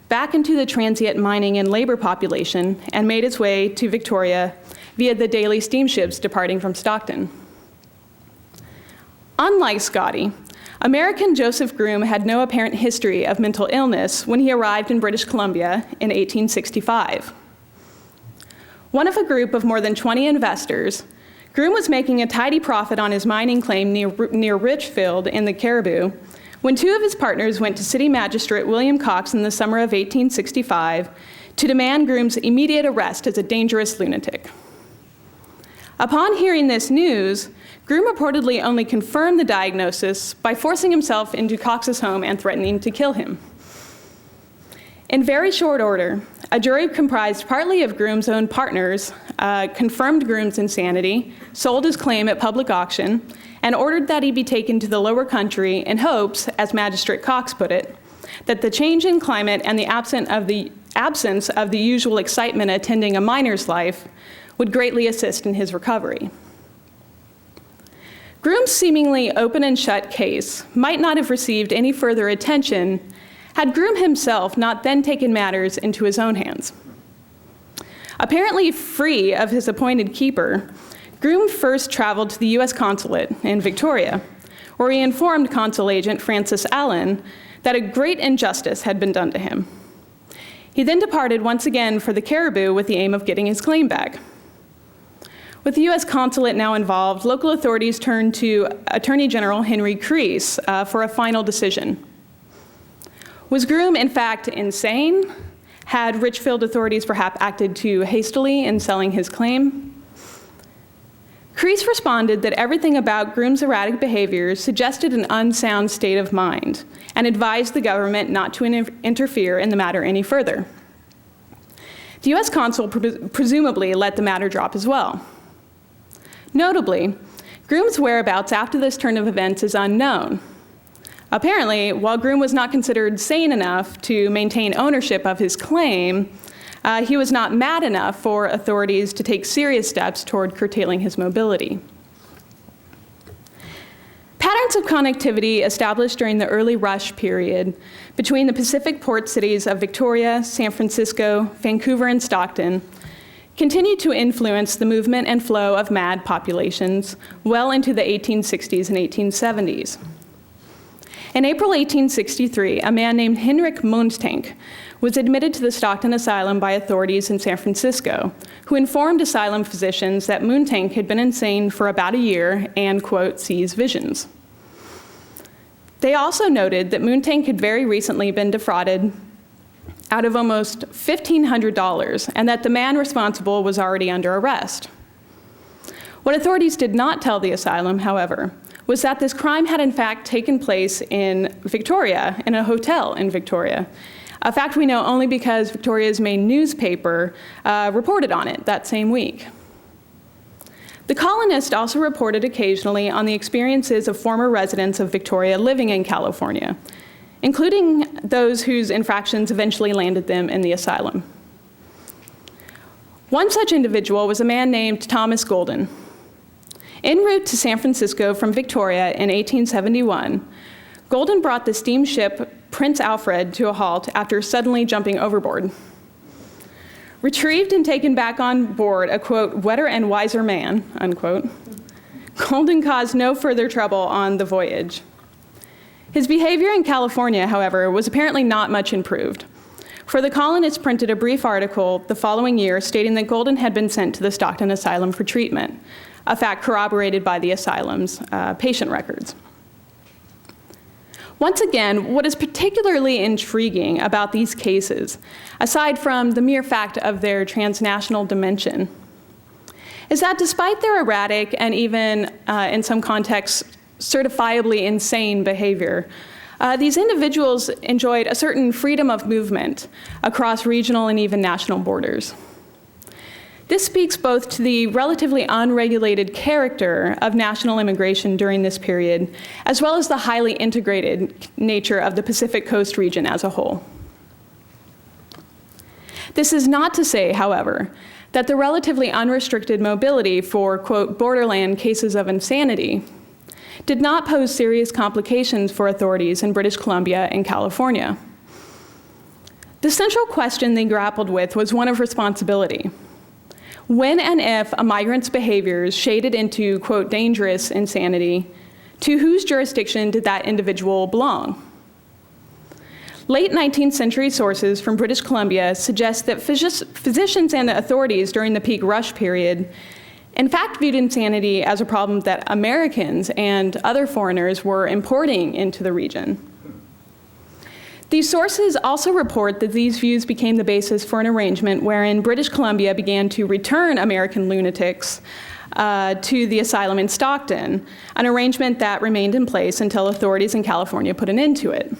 back into the transient mining and labor population and made its way to Victoria via the daily steamships departing from Stockton. Unlike Scotty, American Joseph Groom had no apparent history of mental illness when he arrived in British Columbia in 1865. One of a group of more than 20 investors, Groom was making a tidy profit on his mining claim near Richfield in the Caribou when two of his partners went to City Magistrate William Cox in the summer of 1865 to demand Groom's immediate arrest as a dangerous lunatic. Upon hearing this news, Groom reportedly only confirmed the diagnosis by forcing himself into Cox's home and threatening to kill him. In very short order, a jury comprised partly of Groom's own partners confirmed Groom's insanity, sold his claim at public auction, and ordered that he be taken to the lower country in hopes, as Magistrate Cox put it, that the change in climate and the absence of the usual excitement attending a miner's life would greatly assist in his recovery. Groom's seemingly open and shut case might not have received any further attention had Groom himself not then taken matters into his own hands. Apparently free of his appointed keeper, Groom first traveled to the U.S. consulate in Victoria, where he informed consul agent Francis Allen that a great injustice had been done to him. He then departed once again for the Caribou with the aim of getting his claim back. With the U.S. consulate now involved, local authorities turned to Attorney General Henry Creese for a final decision. Was Groom, in fact, insane? Had Richfield authorities perhaps acted too hastily in selling his claim? Creese responded that everything about Groom's erratic behavior suggested an unsound state of mind and advised the government not to interfere in the matter any further. The U.S. consul presumably let the matter drop as well. Notably, Groom's whereabouts after this turn of events is unknown. Apparently, while Groom was not considered sane enough to maintain ownership of his claim, he was not mad enough for authorities to take serious steps toward curtailing his mobility. Patterns of connectivity established during the early rush period between the Pacific port cities of Victoria, San Francisco, Vancouver, and Stockton continued to influence the movement and flow of MAD populations well into the 1860s and 1870s. In April 1863, a man named Hinrich Muntank was admitted to the Stockton Asylum by authorities in San Francisco, who informed asylum physicians that Muntank had been insane for about a year and, quote, sees visions. They also noted that Muntank had very recently been defrauded out of almost $1,500 and that the man responsible was already under arrest. What authorities did not tell the asylum, however, was that this crime had in fact taken place in Victoria, in a hotel in Victoria. A fact we know only because Victoria's main newspaper reported on it that same week. The colonists also reported occasionally on the experiences of former residents of Victoria living in California, including those whose infractions eventually landed them in the asylum. One such individual was a man named Thomas Golden. En route to San Francisco from Victoria in 1871, Golden brought the steamship Prince Alfred to a halt after suddenly jumping overboard. Retrieved and taken back on board a, quote, wetter and wiser man, unquote, Golden caused no further trouble on the voyage. His behavior in California, however, was apparently not much improved, for the colonists printed a brief article the following year stating that Golden had been sent to the Stockton Asylum for treatment, a fact corroborated by the asylum's patient records. Once again, what is particularly intriguing about these cases, aside from the mere fact of their transnational dimension, is that despite their erratic and even, in some contexts, certifiably insane behavior, these individuals enjoyed a certain freedom of movement across regional and even national borders. This speaks both to the relatively unregulated character of national immigration during this period, as well as the highly integrated nature of the Pacific Coast region as a whole. This is not to say, however, that the relatively unrestricted mobility for, quote, borderland cases of insanity did not pose serious complications for authorities in British Columbia and California. The central question they grappled with was one of responsibility. When and if a migrant's behaviors shaded into, quote, dangerous insanity, to whose jurisdiction did that individual belong? Late 19th century sources from British Columbia suggest that physicians and authorities during the peak rush period in fact viewed insanity as a problem that Americans and other foreigners were importing into the region. These sources also report that these views became the basis for an arrangement wherein British Columbia began to return American lunatics to the asylum in Stockton, an arrangement that remained in place until authorities in California put an end to it.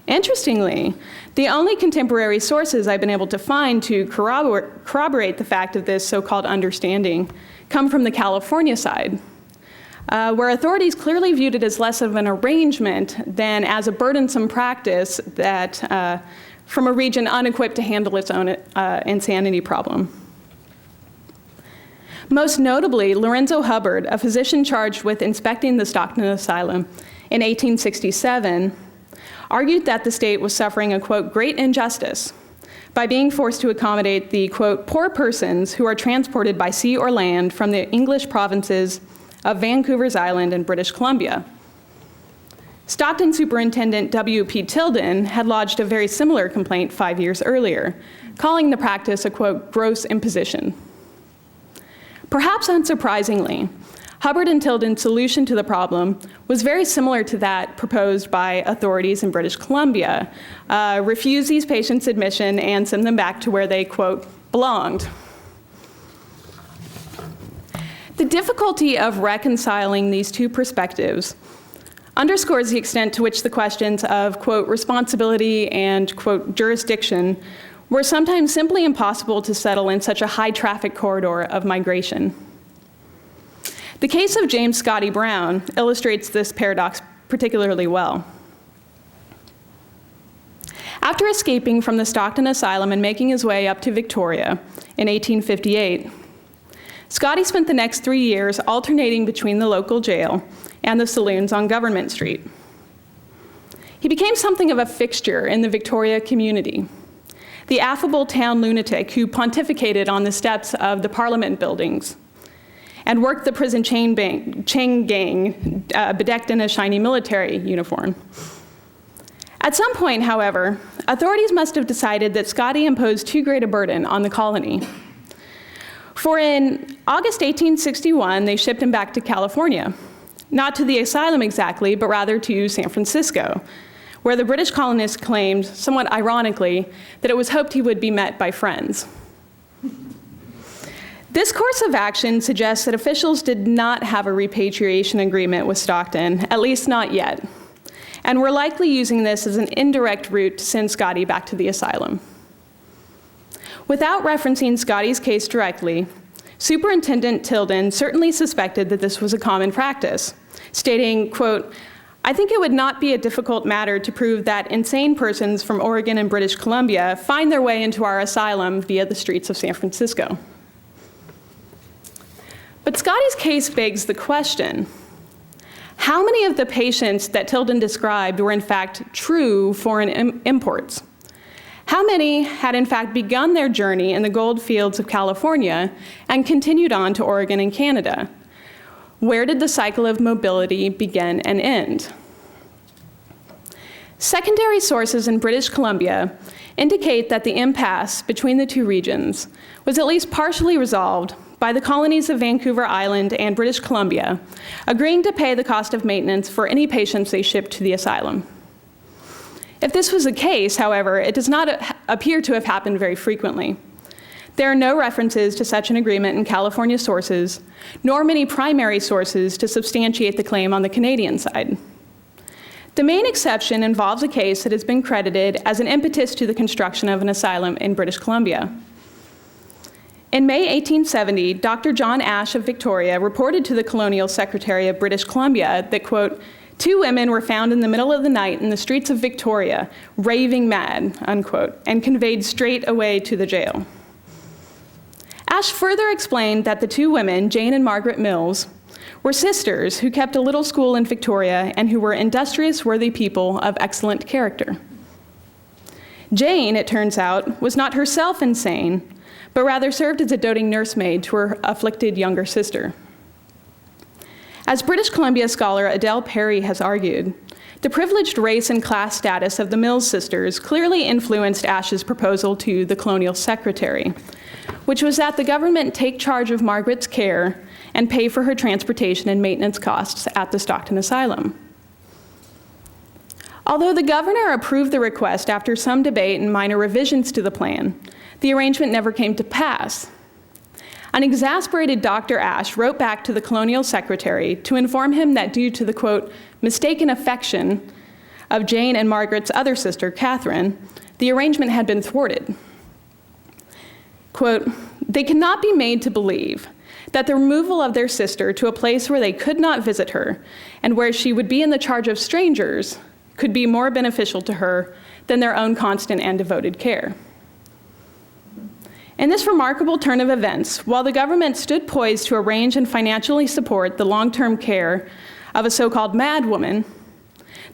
Interestingly, the only contemporary sources I've been able to find to corroborate the fact of this so-called understanding come from the California side, where authorities clearly viewed it as less of an arrangement than as a burdensome practice that from a region unequipped to handle its own insanity problem. Most notably, Lorenzo Hubbard, a physician charged with inspecting the Stockton Asylum in 1867, argued that the state was suffering a, quote, great injustice by being forced to accommodate the, quote, poor persons who are transported by sea or land from the English provinces of Vancouver's Island and British Columbia. Stockton Superintendent W.P. Tilden had lodged a very similar complaint 5 years earlier, calling the practice a, quote, gross imposition. Perhaps unsurprisingly, Hubbard and Tilden's solution to the problem was very similar to that proposed by authorities in British Columbia. Refuse these patients admission and send them back to where they, quote, belonged. The difficulty of reconciling these two perspectives underscores the extent to which the questions of, quote, responsibility and, quote, jurisdiction were sometimes simply impossible to settle in such a high-traffic corridor of migration. The case of James Scotty Brown illustrates this paradox particularly well. After escaping from the Stockton Asylum and making his way up to Victoria in 1858, Scotty spent the next 3 years alternating between the local jail and the saloons on Government Street. He became something of a fixture in the Victoria community, the affable town lunatic who pontificated on the steps of the Parliament buildings and worked the prison chain gang bedecked in a shiny military uniform. At some point, however, authorities must have decided that Scotty imposed too great a burden on the colony. For in August 1861, they shipped him back to California, not to the asylum exactly, but rather to San Francisco, where the British colonists claimed, somewhat ironically, that it was hoped he would be met by friends. This course of action suggests that officials did not have a repatriation agreement with Stockton, at least not yet, and were likely using this as an indirect route to send Scotty back to the asylum. Without referencing Scotty's case directly, Superintendent Tilden certainly suspected that this was a common practice, stating, quote, I think it would not be a difficult matter to prove that insane persons from Oregon and British Columbia find their way into our asylum via the streets of San Francisco. But Scotty's case begs the question, how many of the patients that Tilden described were in fact true foreign imports? How many had in fact begun their journey in the gold fields of California and continued on to Oregon and Canada? Where did the cycle of mobility begin and end? Secondary sources in British Columbia indicate that the impasse between the two regions was at least partially resolved by the colonies of Vancouver Island and British Columbia agreeing to pay the cost of maintenance for any patients they shipped to the asylum. If this was the case, however, it does not appear to have happened very frequently. There are no references to such an agreement in California sources, nor many primary sources to substantiate the claim on the Canadian side. The main exception involves a case that has been credited as an impetus to the construction of an asylum in British Columbia. In May 1870, Dr. John Ashe of Victoria reported to the Colonial Secretary of British Columbia that, quote, 2 women were found in the middle of the night in the streets of Victoria, raving mad, unquote, and conveyed straight away to the jail. Ashe further explained that the 2 women, Jane and Margaret Mills, were sisters who kept a little school in Victoria and who were industrious, worthy people of excellent character. Jane, it turns out, was not herself insane, but rather served as a doting nursemaid to her afflicted younger sister. As British Columbia scholar Adele Perry has argued, the privileged race and class status of the Mills sisters clearly influenced Ashe's proposal to the Colonial Secretary, which was that the government take charge of Margaret's care and pay for her transportation and maintenance costs at the Stockton Asylum. Although the governor approved the request after some debate and minor revisions to the plan, the arrangement never came to pass. An exasperated Dr. Ashe wrote back to the Colonial Secretary to inform him that due to the, quote, mistaken affection of Jane and Margaret's other sister, Catherine, the arrangement had been thwarted. Quote, they cannot be made to believe that the removal of their sister to a place where they could not visit her and where she would be in the charge of strangers could be more beneficial to her than their own constant and devoted care. In this remarkable turn of events, while the government stood poised to arrange and financially support the long-term care of a so-called mad woman,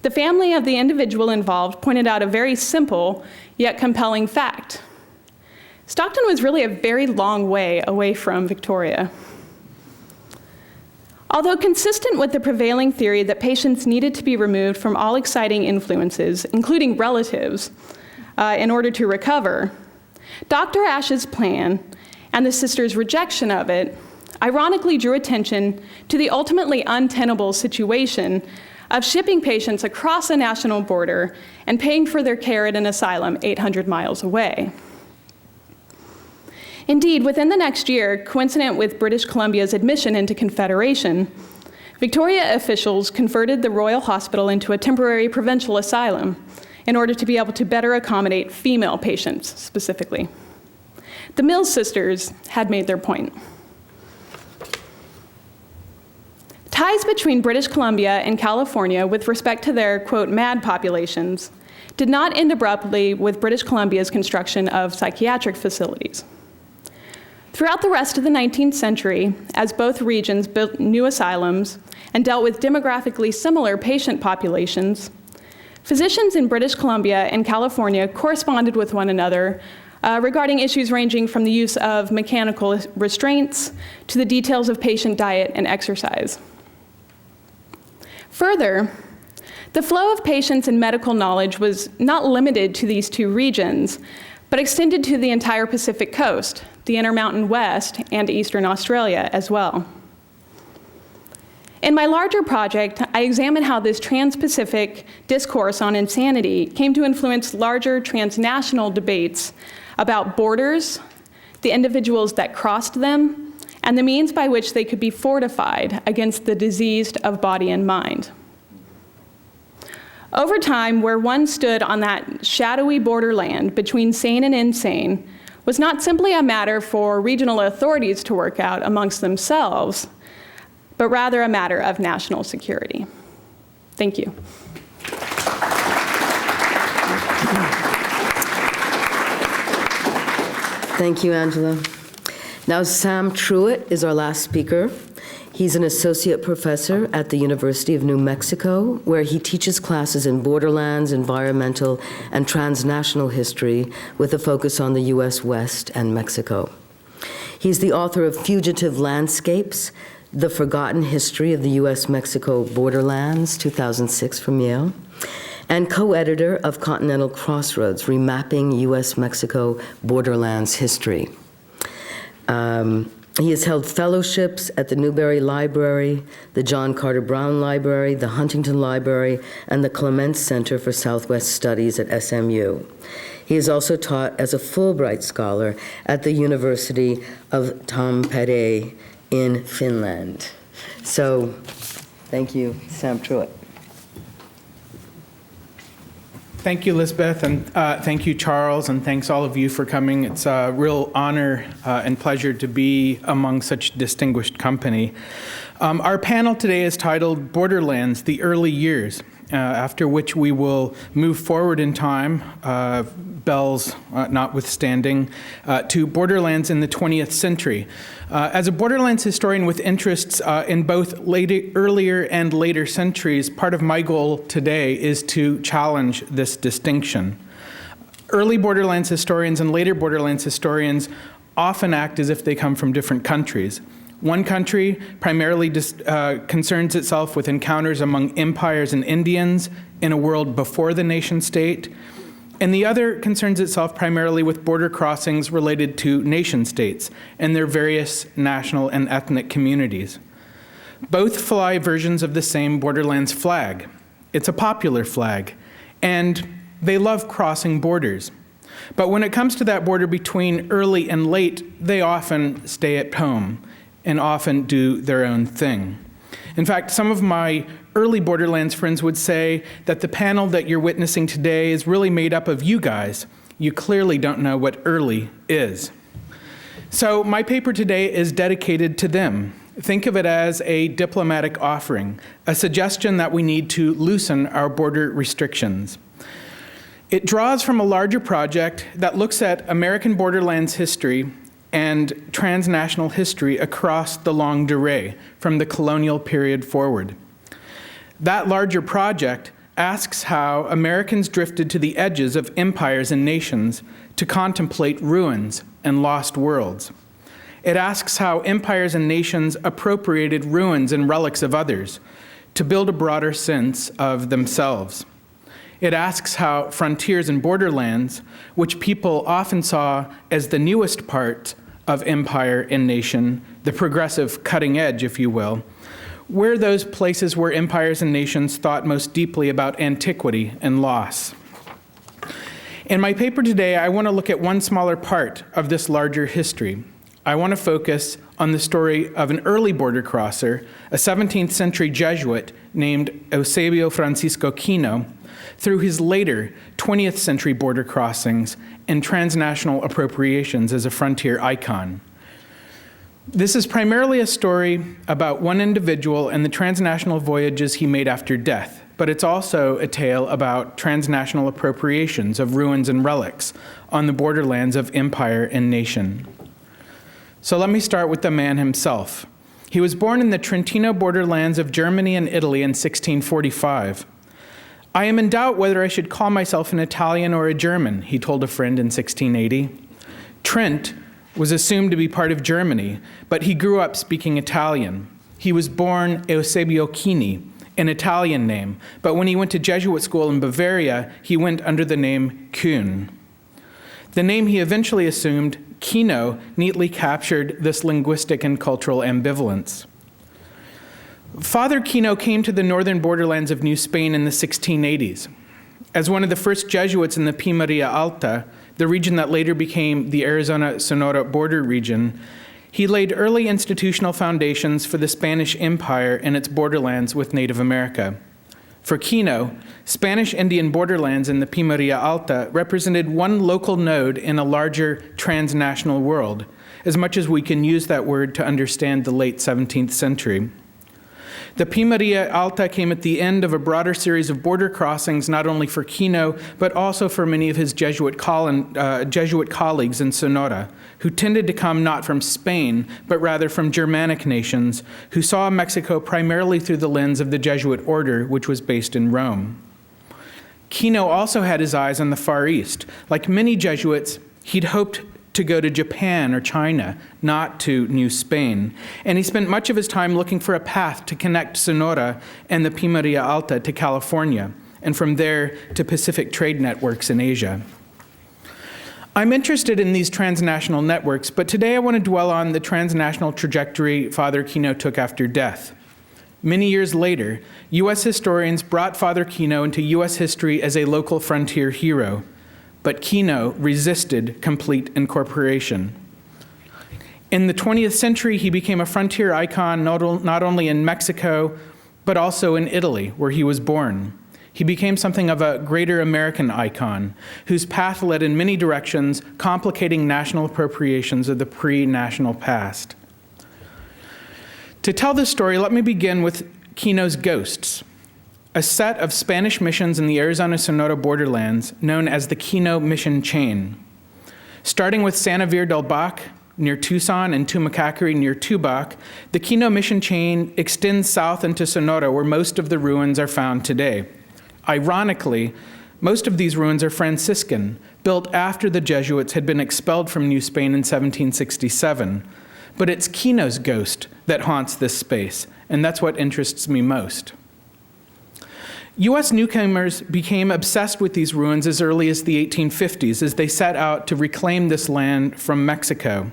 the family of the individual involved pointed out a very simple yet compelling fact. Stockton was really a very long way away from Victoria. Although consistent with the prevailing theory that patients needed to be removed from all exciting influences, including relatives, in order to recover, Dr. Ash's plan and the sisters' rejection of it ironically drew attention to the ultimately untenable situation of shipping patients across a national border and paying for their care at an asylum 800 miles away. Indeed, within the next year, coincident with British Columbia's admission into Confederation, Victoria officials converted the Royal Hospital into a temporary provincial asylum in order to be able to better accommodate female patients specifically. The Mills sisters had made their point. Ties between British Columbia and California with respect to their, quote, mad populations did not end abruptly with British Columbia's construction of psychiatric facilities. Throughout the rest of the 19th century, as both regions built new asylums and dealt with demographically similar patient populations, physicians in British Columbia and California corresponded with one another regarding issues ranging from the use of mechanical restraints to the details of patient diet and exercise. Further, the flow of patients and medical knowledge was not limited to these two regions, but extended to the entire Pacific coast, the Intermountain West, and Eastern Australia as well. In my larger project, I examine how this trans-Pacific discourse on insanity came to influence larger transnational debates about borders, the individuals that crossed them, and the means by which they could be fortified against the diseased of body and mind. Over time, where one stood on that shadowy borderland between sane and insane was not simply a matter for regional authorities to work out amongst themselves, but rather a matter of national security. Thank you. Thank you, Angela. Now, Sam Truett is our last speaker. He's an associate professor at the University of New Mexico, where he teaches classes in Borderlands, environmental, and transnational history with a focus on the U.S. West and Mexico. He's the author of Fugitive Landscapes, The Forgotten History of the U.S.-Mexico Borderlands, 2006 from Yale, and co-editor of Continental Crossroads, Remapping U.S.-Mexico Borderlands History. He has held fellowships at the Newberry Library, the John Carter Brown Library, the Huntington Library, and the Clements Center for Southwest Studies at SMU. He has also taught as a Fulbright Scholar at the University of Tampere in Finland. So, thank you, Sam Truett. Thank you, Lisbeth, and thank you, Charles, and thanks all of you for coming. It's a real honor and pleasure to be among such distinguished company. Our panel today is titled Borderlands, the Early Years, after which we will move forward in time, bells notwithstanding, to Borderlands in the 20th century. As a Borderlands historian with interests in both earlier and later centuries, part of my goal today is to challenge this distinction. Early Borderlands historians and later Borderlands historians often act as if they come from different countries. One country primarily concerns itself with encounters among empires and Indians in a world before the nation state, and the other concerns itself primarily with border crossings related to nation states and their various national and ethnic communities. Both fly versions of the same Borderlands flag. It's a popular flag, and they love crossing borders. But when it comes to that border between early and late, they often stay at home and often do their own thing. In fact, some of my early Borderlands friends would say that the panel that you're witnessing today is really made up of you guys. You clearly don't know what early is. So my paper today is dedicated to them. Think of it as a diplomatic offering, a suggestion that we need to loosen our border restrictions. It draws from a larger project that looks at American borderlands history and transnational history across the longue durée, from the colonial period forward. That larger project asks how Americans drifted to the edges of empires and nations to contemplate ruins and lost worlds. It asks how empires and nations appropriated ruins and relics of others to build a broader sense of themselves. It asks how frontiers and borderlands, which people often saw as the newest part of empire and nation, the progressive cutting edge, if you will, were those places where empires and nations thought most deeply about antiquity and loss. In my paper today, I want to look at one smaller part of this larger history. I want to focus on the story of an early border crosser, a 17th century Jesuit named Eusebio Francisco Kino, through his later 20th century border crossings and transnational appropriations as a frontier icon. This is primarily a story about one individual and the transnational voyages he made after death, but it's also a tale about transnational appropriations of ruins and relics on the borderlands of empire and nation. So let me start with the man himself. He was born in the Trentino borderlands of Germany and Italy in 1645. I am in doubt whether I should call myself an Italian or a German, he told a friend in 1680. Trent was assumed to be part of Germany, but he grew up speaking Italian. He was born Eusebio Chini, an Italian name, but when he went to Jesuit school in Bavaria, he went under the name Kuhn. The name he eventually assumed, Kino, neatly captured this linguistic and cultural ambivalence. Father Kino came to the northern borderlands of New Spain in the 1680s. As one of the first Jesuits in the Pimeria Alta, the region that later became the Arizona-Sonora border region, he laid early institutional foundations for the Spanish Empire and its borderlands with Native America. For Kino, Spanish Indian borderlands in the Pimeria Alta represented one local node in a larger transnational world, as much as we can use that word to understand the late 17th century. The Pimeria Alta came at the end of a broader series of border crossings, not only for Kino, but also for many of his Jesuit colleagues in Sonora, who tended to come not from Spain, but rather from Germanic nations, who saw Mexico primarily through the lens of the Jesuit order, which was based in Rome. Kino also had his eyes on the Far East. Like many Jesuits, he'd hoped to go to Japan or China, not to New Spain. And he spent much of his time looking for a path to connect Sonora and the Pimeria Alta to California, and from there to Pacific trade networks in Asia. I'm interested in these transnational networks, but today I want to dwell on the transnational trajectory Father Kino took after death. Many years later, U.S. historians brought Father Kino into U.S. history as a local frontier hero, but Kino resisted complete incorporation. In the 20th century, he became a frontier icon not only in Mexico, but also in Italy, where he was born. He became something of a greater American icon, whose path led in many directions, complicating national appropriations of the pre-national past. To tell this story, let me begin with Kino's ghosts, a set of Spanish missions in the Arizona-Sonora borderlands known as the Kino mission chain. Starting with Santa Vir del Bac near Tucson and Tumacacari near Tubac, the Kino mission chain extends south into Sonora, where most of the ruins are found today. Ironically, most of these ruins are Franciscan, built after the Jesuits had been expelled from New Spain in 1767. But it's Kino's ghost that haunts this space, and that's what interests me most. U.S. newcomers became obsessed with these ruins as early as the 1850s as they set out to reclaim this land from Mexico.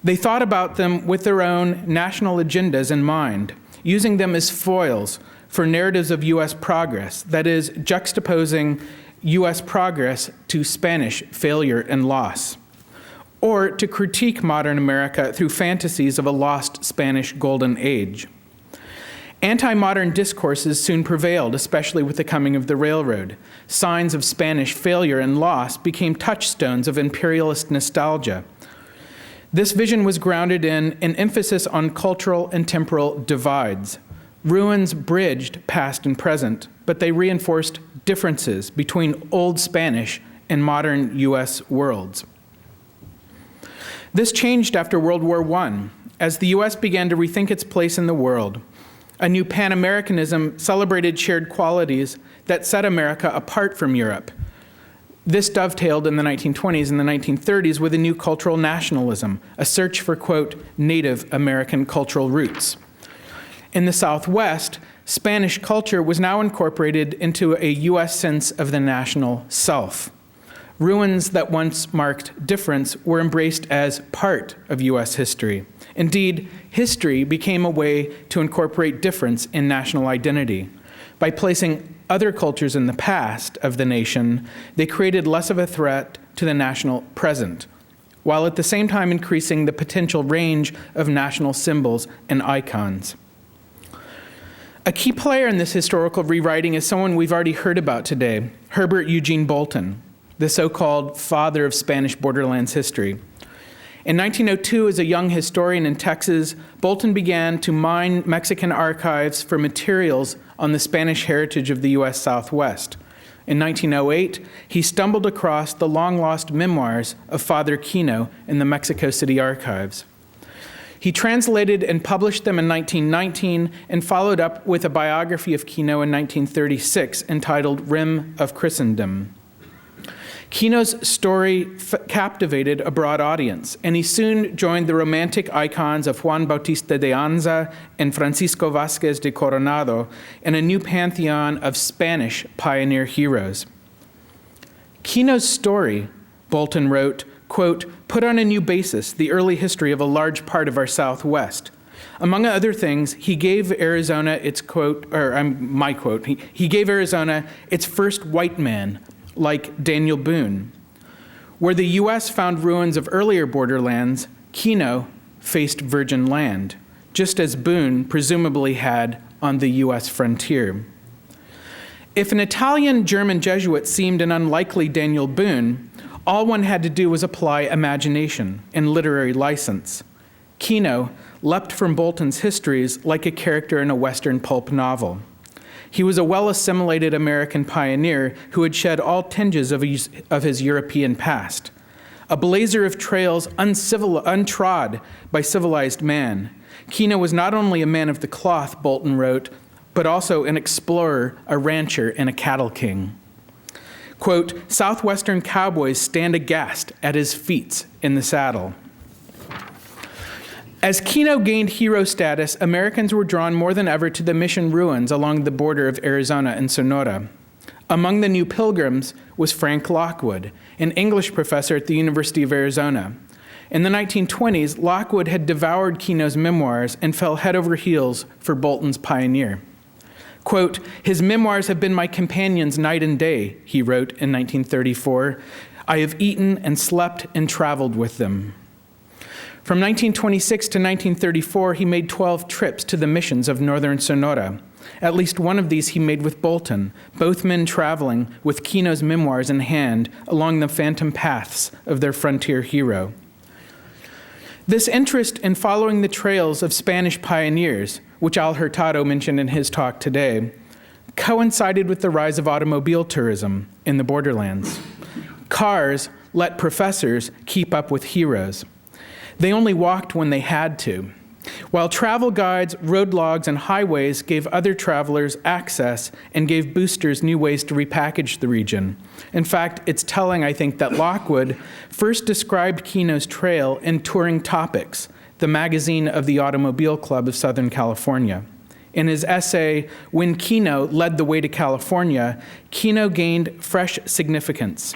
They thought about them with their own national agendas in mind, using them as foils for narratives of U.S. progress, that is, juxtaposing U.S. progress to Spanish failure and loss, or to critique modern America through fantasies of a lost Spanish golden age. Anti-modern discourses soon prevailed, especially with the coming of the railroad. Signs of Spanish failure and loss became touchstones of imperialist nostalgia. This vision was grounded in an emphasis on cultural and temporal divides. Ruins bridged past and present, but they reinforced differences between Old Spanish and modern U.S. worlds. This changed after World War I, as the U.S. began to rethink its place in the world. A new Pan-Americanism celebrated shared qualities that set America apart from Europe. This dovetailed in the 1920s and the 1930s with a new cultural nationalism, a search for, quote, Native American cultural roots. In the Southwest, Spanish culture was now incorporated into a U.S. sense of the national self. Ruins that once marked difference were embraced as part of U.S. history. Indeed, history became a way to incorporate difference in national identity. By placing other cultures in the past of the nation, they created less of a threat to the national present, while at the same time increasing the potential range of national symbols and icons. A key player in this historical rewriting is someone we've already heard about today, Herbert Eugene Bolton, the so-called father of Spanish Borderlands history. In 1902, as a young historian in Texas, Bolton began to mine Mexican archives for materials on the Spanish heritage of the U.S. Southwest. In 1908, he stumbled across the long-lost memoirs of Father Kino in the Mexico City archives. He translated and published them in 1919 and followed up with a biography of Kino in 1936 entitled Rim of Christendom. Kino's story captivated a broad audience, and he soon joined the romantic icons of Juan Bautista de Anza and Francisco Vázquez de Coronado in a new pantheon of Spanish pioneer heroes. Kino's story, Bolton wrote, quote, put on a new basis the early history of a large part of our Southwest. Among other things, he gave Arizona its quote, or my quote, he gave Arizona its first white man, like Daniel Boone. Where the U.S. found ruins of earlier borderlands, Kino faced virgin land, just as Boone presumably had on the U.S. frontier. If an Italian-German Jesuit seemed an unlikely Daniel Boone, all one had to do was apply imagination and literary license. Kino leapt from Bolton's histories like a character in a Western pulp novel. He was a well-assimilated American pioneer who had shed all tinges of his European past. A blazer of trails untrod by civilized man, Kino was not only a man of the cloth, Bolton wrote, but also an explorer, a rancher, and a cattle king. Quote, Southwestern cowboys stand aghast at his feats in the saddle. As Kino gained hero status, Americans were drawn more than ever to the mission ruins along the border of Arizona and Sonora. Among the new pilgrims was Frank Lockwood, an English professor at the University of Arizona. In the 1920s, Lockwood had devoured Kino's memoirs and fell head over heels for Bolton's pioneer. Quote, his memoirs have been my companions night and day, he wrote in 1934. I have eaten and slept and traveled with them. From 1926 to 1934, he made 12 trips to the missions of northern Sonora. At least one of these he made with Bolton, both men traveling with Kino's memoirs in hand along the phantom paths of their frontier hero. This interest in following the trails of Spanish pioneers, which Al Hurtado mentioned in his talk today, coincided with the rise of automobile tourism in the borderlands. Cars let professors keep up with heroes. They only walked when they had to, while travel guides, road logs, and highways gave other travelers access and gave boosters new ways to repackage the region. In fact, it's telling, I think, that Lockwood first described Kino's trail in Touring Topics, the magazine of the Automobile Club of Southern California. In his essay, When Kino Led the Way to California, Kino gained fresh significance.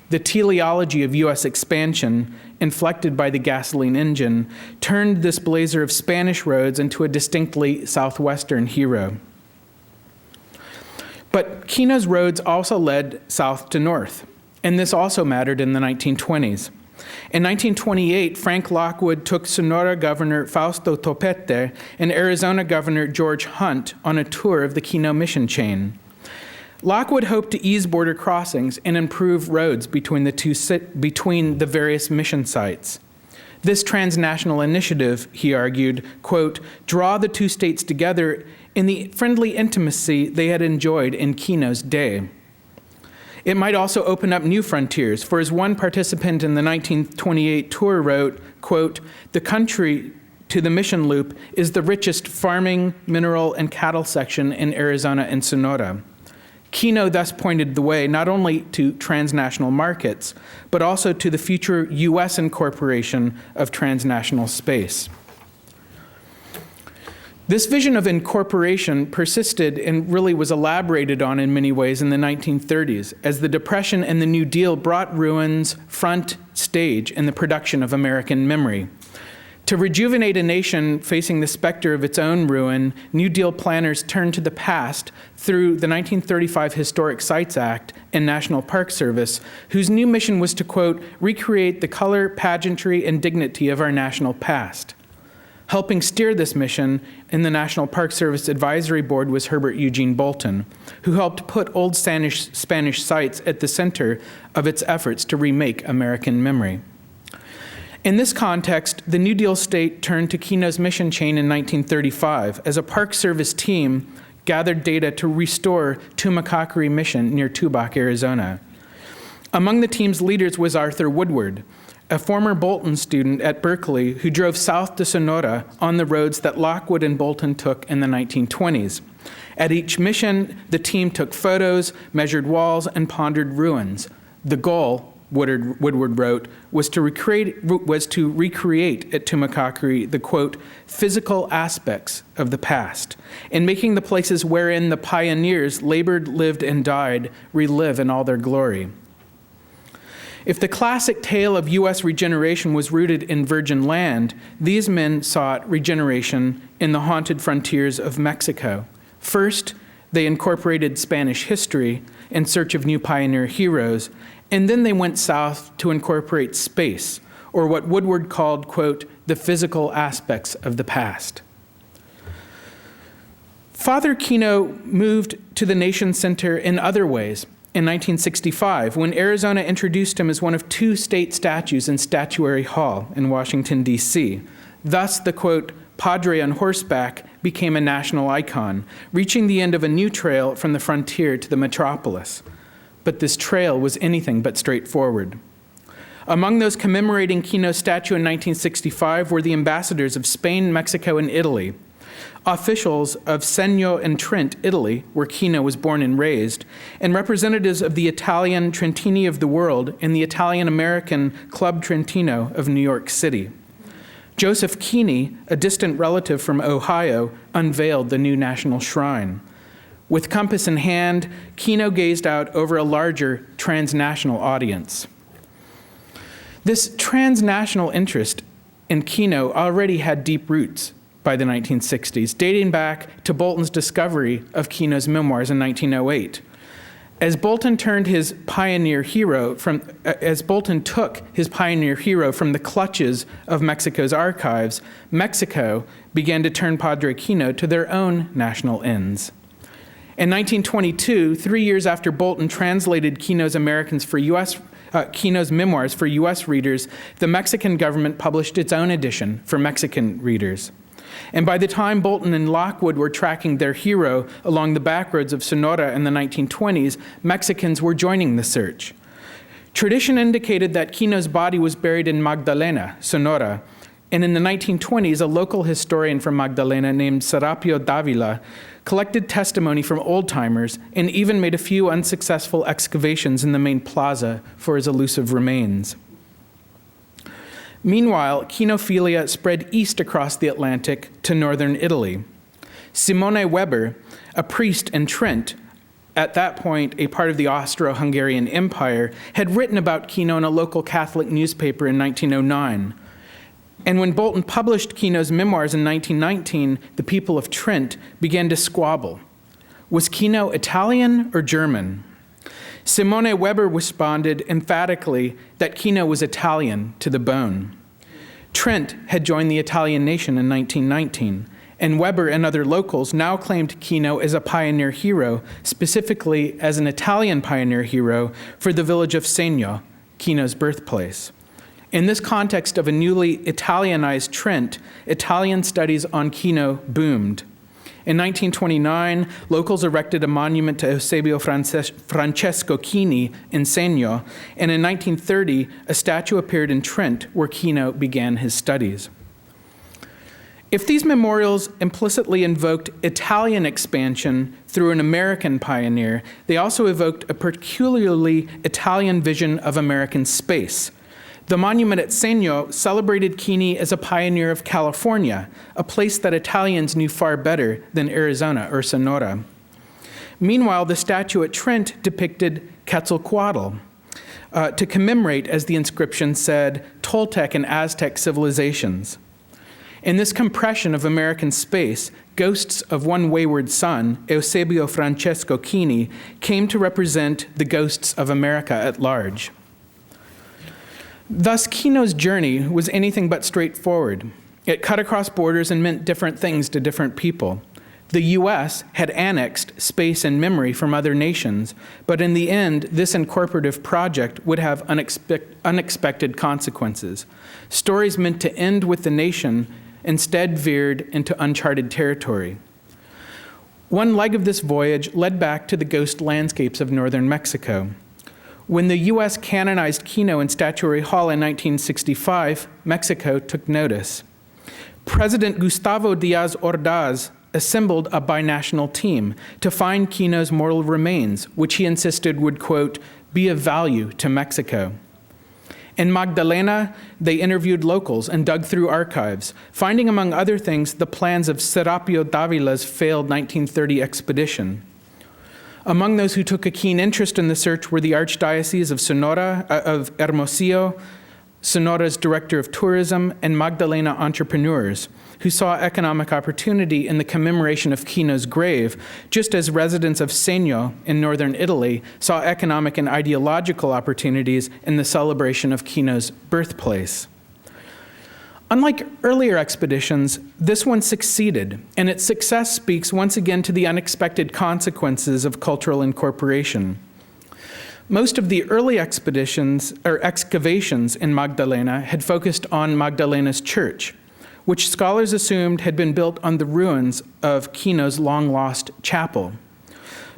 The teleology of U.S. expansion, inflected by the gasoline engine, turned this blazer of Spanish roads into a distinctly Southwestern hero. But Kino's roads also led south to north, and this also mattered in the 1920s. In 1928, Frank Lockwood took Sonora Governor Fausto Topete and Arizona Governor George Hunt on a tour of the Kino mission chain. Lockwood hoped to ease border crossings and improve roads between the various mission sites. This transnational initiative, he argued, quote, draw the two states together in the friendly intimacy they had enjoyed in Kino's day. It might also open up new frontiers, for as one participant in the 1928 tour wrote, quote, "The country to the mission loop is the richest farming, mineral, and cattle section in Arizona and Sonora." Kino thus pointed the way not only to transnational markets, but also to the future U.S. incorporation of transnational space. This vision of incorporation persisted and really was elaborated on in many ways in the 1930s, as the Depression and the New Deal brought ruins front stage in the production of American memory. To rejuvenate a nation facing the specter of its own ruin, New Deal planners turned to the past through the 1935 Historic Sites Act and National Park Service, whose new mission was to, quote, "recreate the color, pageantry, and dignity of our national past." Helping steer this mission in the National Park Service Advisory Board was Herbert Eugene Bolton, who helped put old Spanish sites at the center of its efforts to remake American memory. In this context, the New Deal state turned to Kino's mission chain in 1935 as a Park Service team gathered data to restore Tumacacori Mission near Tubac, Arizona. Among the team's leaders was Arthur Woodward, a former Bolton student at Berkeley who drove south to Sonora on the roads that Lockwood and Bolton took in the 1920s. At each mission, the team took photos, measured walls, and pondered ruins. The goal, Woodward wrote, was to recreate at Tumacacori the, quote, "physical aspects of the past, and making the places wherein the pioneers labored, lived, and died relive in all their glory." If the classic tale of U.S. regeneration was rooted in virgin land, these men sought regeneration in the haunted frontiers of Mexico. First, they incorporated Spanish history in search of new pioneer heroes, and then they went south to incorporate space, or what Woodward called, quote, "the physical aspects of the past." Father Kino moved to the Nation Center in other ways. In 1965, when Arizona introduced him as one of 2 state statues in Statuary Hall in Washington, D.C. Thus, the, quote, "Padre on horseback" became a national icon, reaching the end of a new trail from the frontier to the metropolis. But this trail was anything but straightforward. Among those commemorating Kino's statue in 1965 were the ambassadors of Spain, Mexico, and Italy, officials of Segno and Trent, Italy, where Kino was born and raised, and representatives of the Italian Trentini of the world and the Italian-American Club Trentino of New York City. Joseph Keeney, a distant relative from Ohio, unveiled the new national shrine. With compass in hand, Kino gazed out over a larger transnational audience. This transnational interest in Kino already had deep roots by the 1960s, dating back to Bolton's discovery of Kino's memoirs in 1908. As Bolton took his pioneer hero from the clutches of Mexico's archives, Mexico began to turn Padre Kino to their own national ends. In 1922, 3 years after Bolton translated Kino's memoirs for U.S. readers, the Mexican government published its own edition for Mexican readers. And by the time Bolton and Lockwood were tracking their hero along the backroads of Sonora in the 1920s, Mexicans were joining the search. Tradition indicated that Kino's body was buried in Magdalena, Sonora, and in the 1920s, a local historian from Magdalena named Serapio Davila collected testimony from old-timers and even made a few unsuccessful excavations in the main plaza for his elusive remains. Meanwhile, Kinophilia spread east across the Atlantic to northern Italy. Simone Weber, a priest in Trent, at that point a part of the Austro-Hungarian Empire, had written about Kino in a local Catholic newspaper in 1909. And when Bolton published Kino's memoirs in 1919, the people of Trent began to squabble. Was Kino Italian or German? Simone Weber responded emphatically that Kino was Italian to the bone. Trent had joined the Italian nation in 1919, and Weber and other locals now claimed Kino as a pioneer hero, specifically as an Italian pioneer hero for the village of Segno, Kino's birthplace. In this context of a newly Italianized Trent, Italian studies on Kino boomed. In 1929, locals erected a monument to Eusebio Francesco Kini in Segno, and in 1930, a statue appeared in Trent, where Kino began his studies. If these memorials implicitly invoked Italian expansion through an American pioneer, they also evoked a peculiarly Italian vision of American space. The monument at Segno celebrated Kini as a pioneer of California, a place that Italians knew far better than Arizona or Sonora. Meanwhile, the statue at Trent depicted Quetzalcoatl, to commemorate, as the inscription said, Toltec and Aztec civilizations. In this compression of American space, ghosts of one wayward son, Eusebio Francesco Kini, came to represent the ghosts of America at large. Thus, Kino's journey was anything but straightforward. It cut across borders and meant different things to different people. The U.S. had annexed space and memory from other nations, but in the end, this incorporative project would have unexpected consequences. Stories meant to end with the nation instead veered into uncharted territory. One leg of this voyage led back to the ghost landscapes of northern Mexico. When the U.S. canonized Kino in Statuary Hall in 1965, Mexico took notice. President Gustavo Díaz Ordaz assembled a binational team to find Kino's mortal remains, which he insisted would, quote, be of value to Mexico. In Magdalena, they interviewed locals and dug through archives, finding, among other things, the plans of Serapio Dávila's failed 1930 expedition. Among those who took a keen interest in the search were the Archdiocese of Sonora, of Hermosillo, Sonora's director of tourism, and Magdalena entrepreneurs, who saw economic opportunity in the commemoration of Kino's grave, just as residents of Segno in northern Italy saw economic and ideological opportunities in the celebration of Kino's birthplace. Unlike earlier expeditions, this one succeeded, and its success speaks once again to the unexpected consequences of cultural incorporation. Most of the early expeditions or excavations in Magdalena had focused on Magdalena's church, which scholars assumed had been built on the ruins of Kino's long-lost chapel.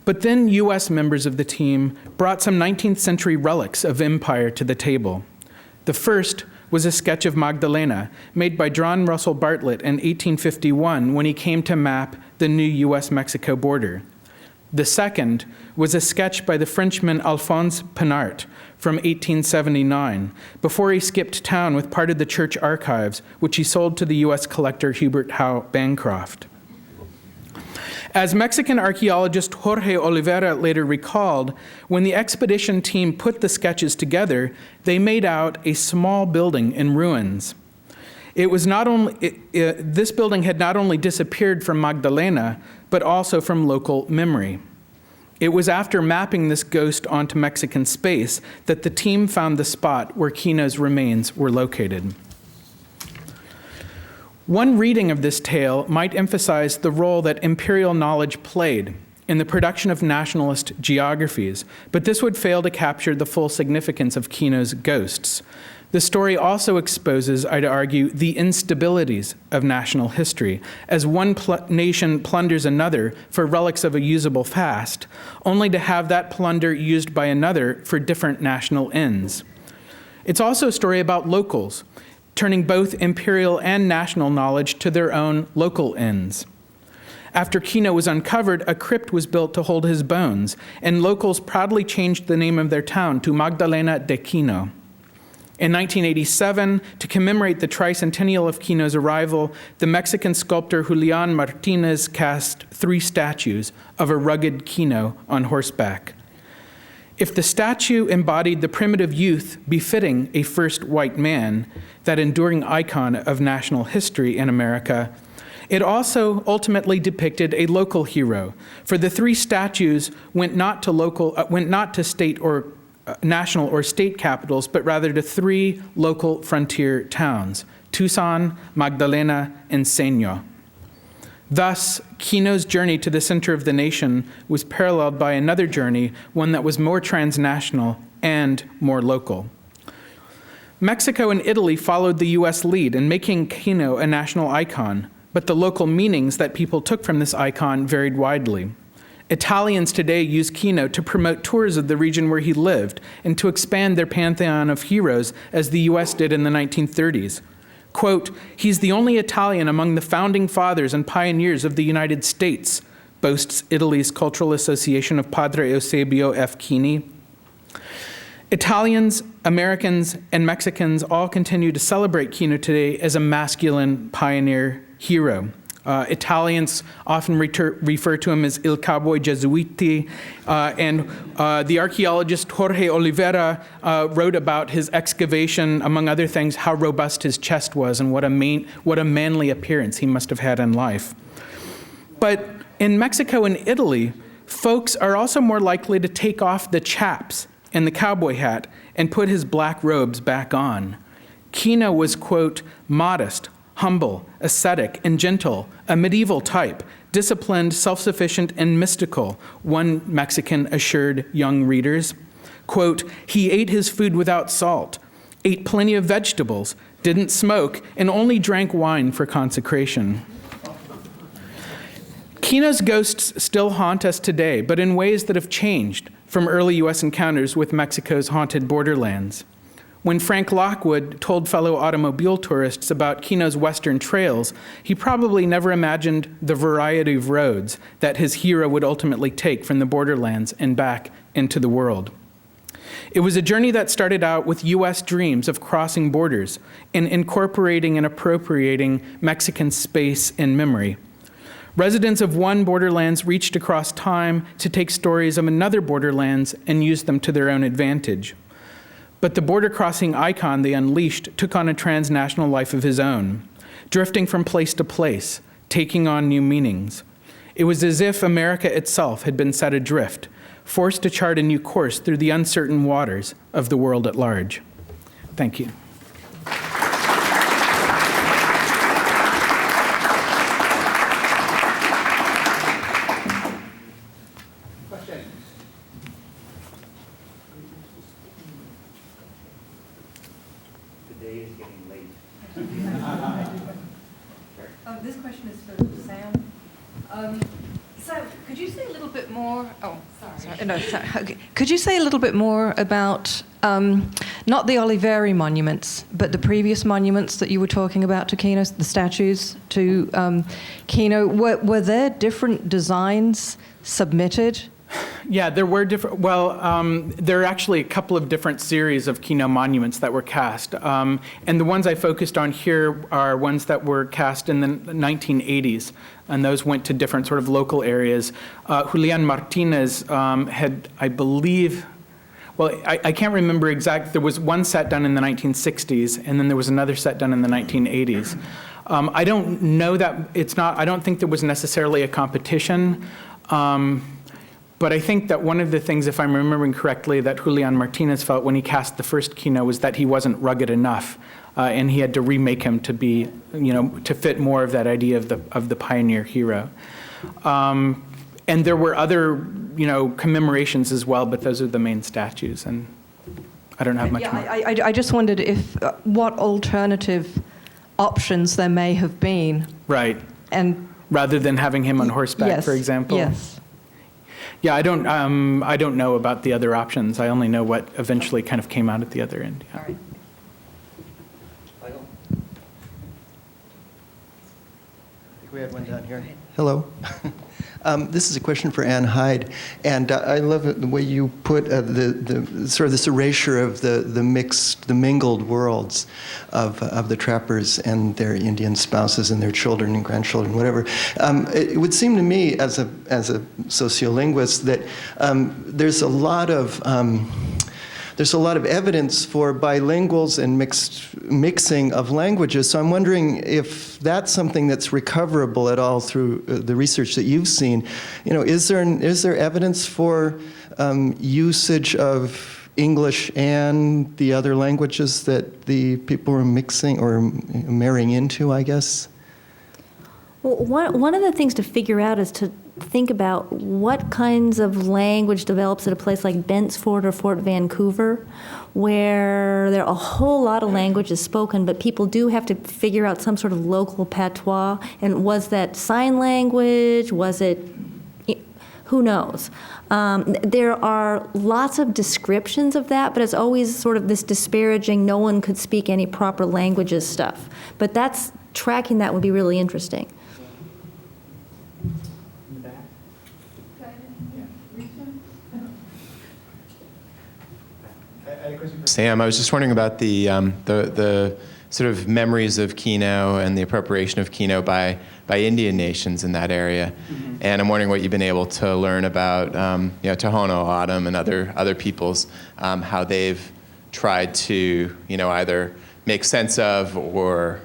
But then U.S. members of the team brought some 19th century relics of empire to the table. The first was a sketch of Magdalena made by John Russell Bartlett in 1851 when he came to map the new U.S.-Mexico border. The second was a sketch by the Frenchman Alphonse Pinart from 1879, before he skipped town with part of the church archives, which he sold to the U.S. collector Hubert Howe Bancroft. As Mexican archaeologist Jorge Olivera later recalled, when the expedition team put the sketches together, they made out a small building in ruins. This building had not only disappeared from Magdalena, but also from local memory. It was after mapping this ghost onto Mexican space that the team found the spot where Kino's remains were located. One reading of this tale might emphasize the role that imperial knowledge played in the production of nationalist geographies, but this would fail to capture the full significance of Kino's ghosts. The story also exposes, I'd argue, the instabilities of national history, as one nation plunders another for relics of a usable past, only to have that plunder used by another for different national ends. It's also a story about locals, turning both imperial and national knowledge to their own local ends. After Kino was uncovered, a crypt was built to hold his bones, and locals proudly changed the name of their town to Magdalena de Kino. In 1987, to commemorate the tricentennial of Kino's arrival, the Mexican sculptor Julián Martínez cast 3 statues of a rugged Kino on horseback. If the statue embodied the primitive youth befitting a first white man, that enduring icon of national history in America, it also ultimately depicted a local hero, for the 3 statues went not to state or national or state capitals, but rather to 3 local frontier towns, Tucson, Magdalena, and Segno. Thus, Kino's journey to the center of the nation was paralleled by another journey, one that was more transnational and more local. Mexico and Italy followed the U.S. lead in making Kino a national icon, but the local meanings that people took from this icon varied widely. Italians today use Kino to promote tours of the region where he lived and to expand their pantheon of heroes as the US did in the 1930s. Quote, "He's the only Italian among the founding fathers and pioneers of the United States," boasts Italy's Cultural Association of Padre Eusebio F. Chini. Italians, Americans, and Mexicans all continue to celebrate Kino today as a masculine pioneer hero. Italians often refer to him as Il Cowboy Gesuiti, and the archaeologist Jorge Oliveira wrote about his excavation, among other things, how robust his chest was and what a manly appearance he must have had in life. But in Mexico and Italy, folks are also more likely to take off the chaps and the cowboy hat and put his black robes back on. Kino was, quote, "modest, humble, ascetic, and gentle, a medieval type, disciplined, self-sufficient, and mystical," one Mexican assured young readers. Quote, "He ate his food without salt, ate plenty of vegetables, didn't smoke, and only drank wine for consecration." Kino's ghosts still haunt us today, but in ways that have changed from early U.S. encounters with Mexico's haunted borderlands. When Frank Lockwood told fellow automobile tourists about Kino's western trails, he probably never imagined the variety of roads that his hero would ultimately take from the borderlands and back into the world. It was a journey that started out with U.S. dreams of crossing borders and incorporating and appropriating Mexican space and memory. Residents of one borderlands reached across time to take stories of another borderlands and use them to their own advantage. But the border crossing icon they unleashed took on a transnational life of his own, drifting from place to place, taking on new meanings. It was as if America itself had been set adrift, forced to chart a new course through the uncertain waters of the world at large. Thank you. This question is for Sam. So, could you say a little bit more? Oh, sorry. No, sorry. Okay. Could you say a little bit more about not the Oliveri monuments, but the previous monuments that you were talking about to Kino, the statues to Kino? Were there different designs submitted? Yeah, there were different, well, there are actually a couple of different series of Kino monuments that were cast. And the ones I focused on here are ones that were cast in the 1980s, and those went to different sort of local areas. Julian Martinez had, I believe, well, I can't remember exact, there was one set done in the 1960s, and then there was another set done in the 1980s. I don't know that, I don't think there was necessarily a competition. But I think that one of the things, if I'm remembering correctly, that Julian Martinez felt when he cast the first Kino was that he wasn't rugged enough, and he had to remake him to be, to fit more of that idea of the pioneer hero. And there were other, commemorations as well, but those are the main statues, and I don't have much more. I just wondered if what alternative options there may have been. Right. And rather than having him on horseback, yes, for example. Yes. Yeah, I don't know about the other options. I only know what eventually kind of came out at the other end. Yeah. All right. I think we had one down here. Hello. This is a question for Anne Hyde, and I love the way you put the sort of this erasure of the mingled worlds of the trappers and their Indian spouses and their children and grandchildren, whatever. It would seem to me, as a sociolinguist, that there's a lot of evidence for bilinguals and mixing of languages. So I'm wondering if that's something that's recoverable at all through the research that you've seen. Is there evidence for usage of English and the other languages that the people were mixing or marrying into, I guess? Well, one of the things to figure out is to think about what kinds of language develops at a place like Bentsford or Fort Vancouver, where there are a whole lot of languages spoken, but people do have to figure out some sort of local patois. And was that sign language? Was it, who knows? There are lots of descriptions of that, but it's always sort of this disparaging, no one could speak any proper languages stuff. But that's, tracking that would be really interesting. Sam, I was just wondering about the sort of memories of Kino and the appropriation of Kino by Indian nations in that area, and I'm wondering what you've been able to learn about Tohono O'odham and other peoples, how they've tried to either make sense of or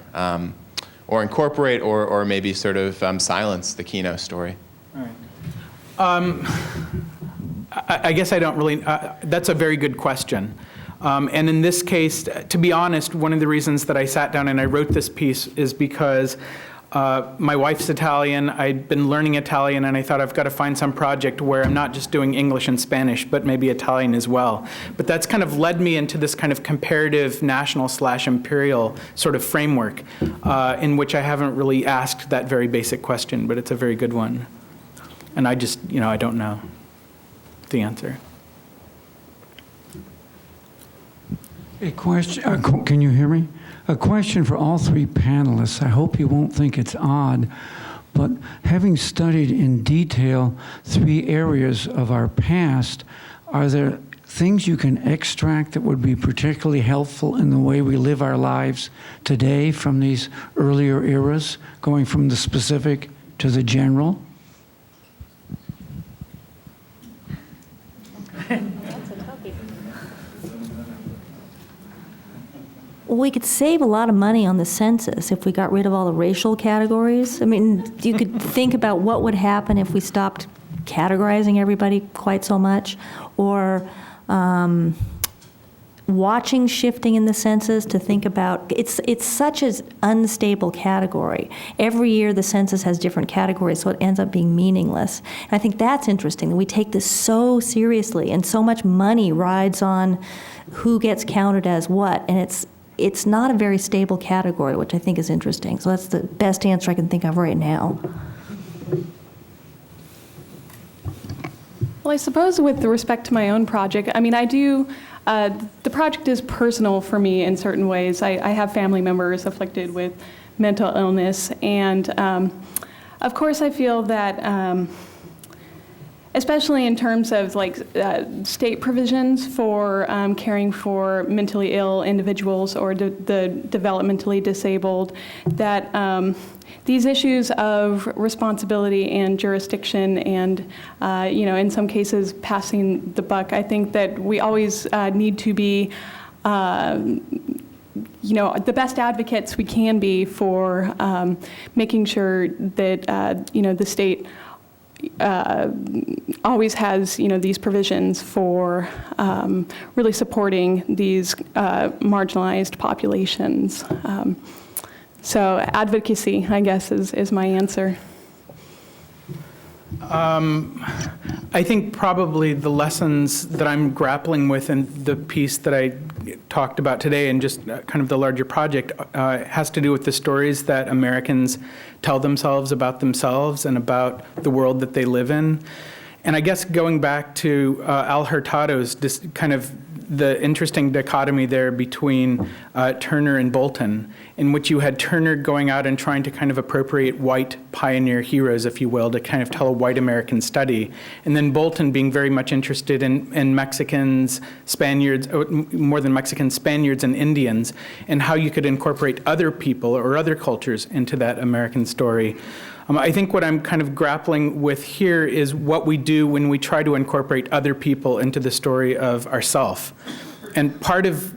incorporate or maybe sort of silence the Kino story. All right. I guess I don't really. That's a very good question. And in this case, to be honest, one of the reasons that I sat down and I wrote this piece is because my wife's Italian. I'd been learning Italian, and I thought I've got to find some project where I'm not just doing English and Spanish, but maybe Italian as well. But that's kind of led me into this kind of comparative national/imperial sort of framework in which I haven't really asked that very basic question, but it's a very good one. And I just, I don't know the answer. A question, can you hear me? A question for all three panelists. I hope you won't think it's odd, but having studied in detail 3 areas of our past, are there things you can extract that would be particularly helpful in the way we live our lives today from these earlier eras, going from the specific to the general? We could save a lot of money on the census if we got rid of all the racial categories. I mean, you could think about what would happen if we stopped categorizing everybody quite so much, or watching shifting in the census to think about, it's such an unstable category. Every year the census has different categories, so it ends up being meaningless. And I think that's interesting, that we take this so seriously, and so much money rides on who gets counted as what, and it's not a very stable category, which I think is interesting. So that's the best answer I can think of right now. Well, I suppose with respect to my own project, I mean, I do, the project is personal for me in certain ways. I have family members afflicted with mental illness, and of course I feel that especially in terms of like state provisions for caring for mentally ill individuals or the developmentally disabled, that these issues of responsibility and jurisdiction and, in some cases passing the buck, I think that we always need to be the best advocates we can be for making sure that, the state always has, these provisions for really supporting these marginalized populations. So advocacy, I guess, is my answer. I think probably the lessons that I'm grappling with in the piece that I talked about today and just kind of the larger project has to do with the stories that Americans tell themselves about themselves and about the world that they live in. And I guess going back to Al Hurtado's kind of the interesting dichotomy there between Turner and Bolton, in which you had Turner going out and trying to kind of appropriate white pioneer heroes, if you will, to kind of tell a white American study, and then Bolton being very much interested in Mexicans, Spaniards, more than Mexicans, Spaniards and Indians, and how you could incorporate other people or other cultures into that American story. I think what I'm kind of grappling with here is what we do when we try to incorporate other people into the story of ourself. And part of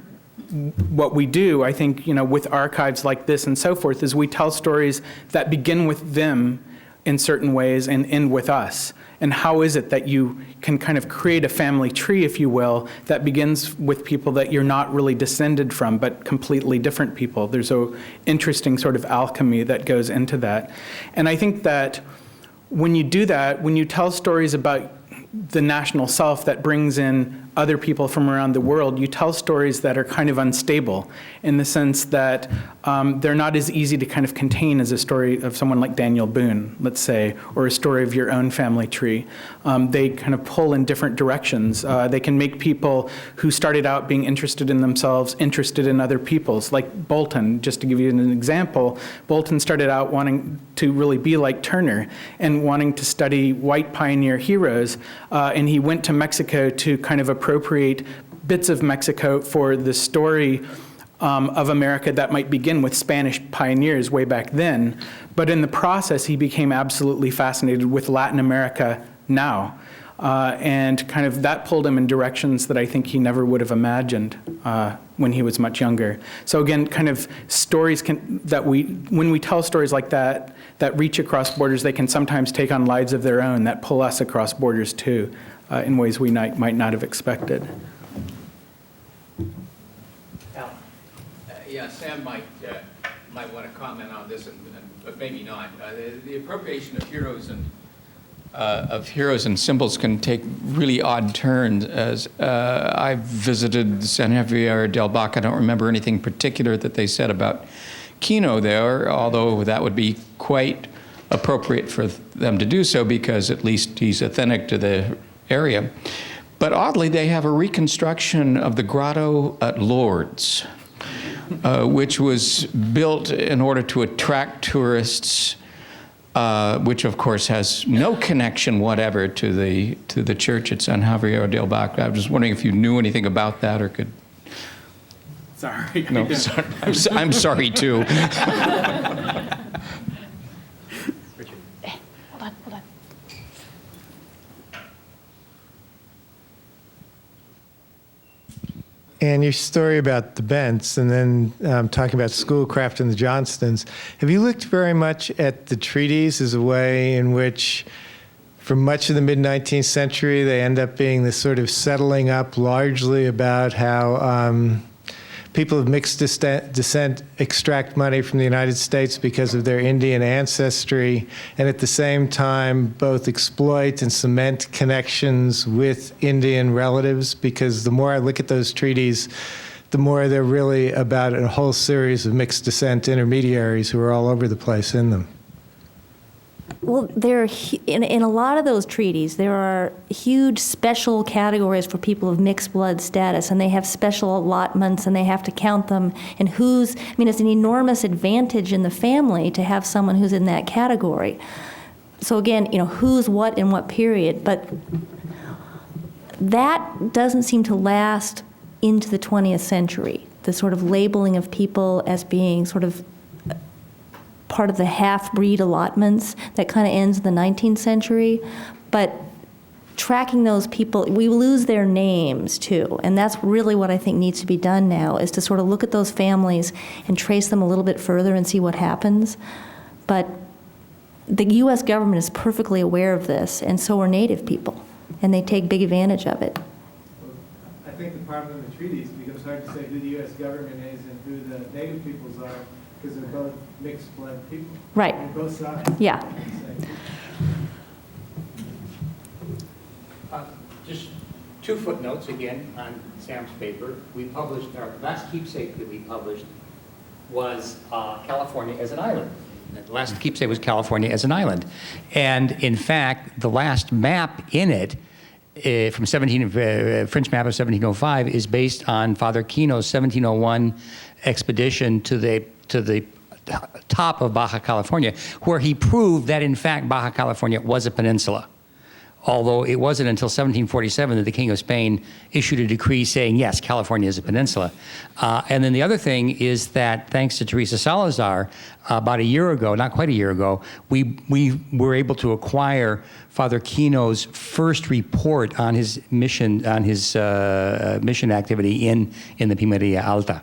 what we do, I think, with archives like this and so forth, is we tell stories that begin with them in certain ways and end with us. And how is it that you can kind of create a family tree, if you will, that begins with people that you're not really descended from, but completely different people? There's an interesting sort of alchemy that goes into that. And I think that when you do that, when you tell stories about the national self that brings in other people from around the world, you tell stories that are kind of unstable in the sense that they're not as easy to kind of contain as a story of someone like Daniel Boone, let's say, or a story of your own family tree. They kind of pull in different directions. They can make people who started out being interested in themselves interested in other people's, like Bolton, just to give you an example. Bolton started out wanting to really be like Turner and wanting to study white pioneer heroes, and he went to Mexico to kind of appropriate bits of Mexico for the story of America that might begin with Spanish pioneers way back then. But in the process, he became absolutely fascinated with Latin America now. And kind of that pulled him in directions that I think he never would have imagined when he was much younger. So again, kind of stories when we tell stories like that, that reach across borders, they can sometimes take on lives of their own that pull us across borders too, in ways we might not have expected. Yeah, Sam might want to comment on this, but maybe not. The appropriation of heroes and symbols can take really odd turns. As I've visited San Javier del Bac, I don't remember anything particular that they said about Kino there, although that would be quite appropriate for them to do so because at least he's authentic to the area. But oddly, they have a reconstruction of the grotto at Lourdes, which was built in order to attract tourists, which of course has no connection whatever to the church at San Javier del Bac. I was just wondering if you knew anything about that or could. Sorry. No, sorry. I'm sorry too. Hold on. And your story about the Bents, and then talking about Schoolcraft and the Johnstons, have you looked very much at the treaties as a way in which, for much of the mid-19th century, they end up being this sort of settling up largely about how people of mixed descent extract money from the United States because of their Indian ancestry, and at the same time both exploit and cement connections with Indian relatives? Because the more I look at those treaties, the more they're really about a whole series of mixed descent intermediaries who are all over the place in them. Well, in a lot of those treaties, there are huge special categories for people of mixed blood status, and they have special allotments, and they have to count them. And it's an enormous advantage in the family to have someone who's in that category. So again, who's what in what period, but that doesn't seem to last into the 20th century, the sort of labeling of people as being sort of part of the half-breed allotments that kind of ends in the 19th century. But tracking those people, we lose their names too, and that's really what I think needs to be done now, is to sort of look at those families and trace them a little bit further and see what happens. But the U.S. government is perfectly aware of this, and so are Native people, and they take big advantage of it. I think the problem in the treaties becomes hard to say who the U.S. government is and who the Native peoples are, because they're both mixed blood people. Right. On both sides. Yeah. Just two footnotes again on Sam's paper. We published, our last keepsake that we published was California as an island. The last keepsake was California as an island. And in fact, the last map in it, from French map of 1705, is based on Father Kino's 1701 expedition to the top of Baja California, where he proved that in fact Baja California was a peninsula. Although it wasn't until 1747 that the King of Spain issued a decree saying, yes, California is a peninsula. And then the other thing is that thanks to Teresa Salazar, about a year ago, not quite a year ago, we were able to acquire Father Kino's first report on his mission, mission activity in the Pimeria Alta.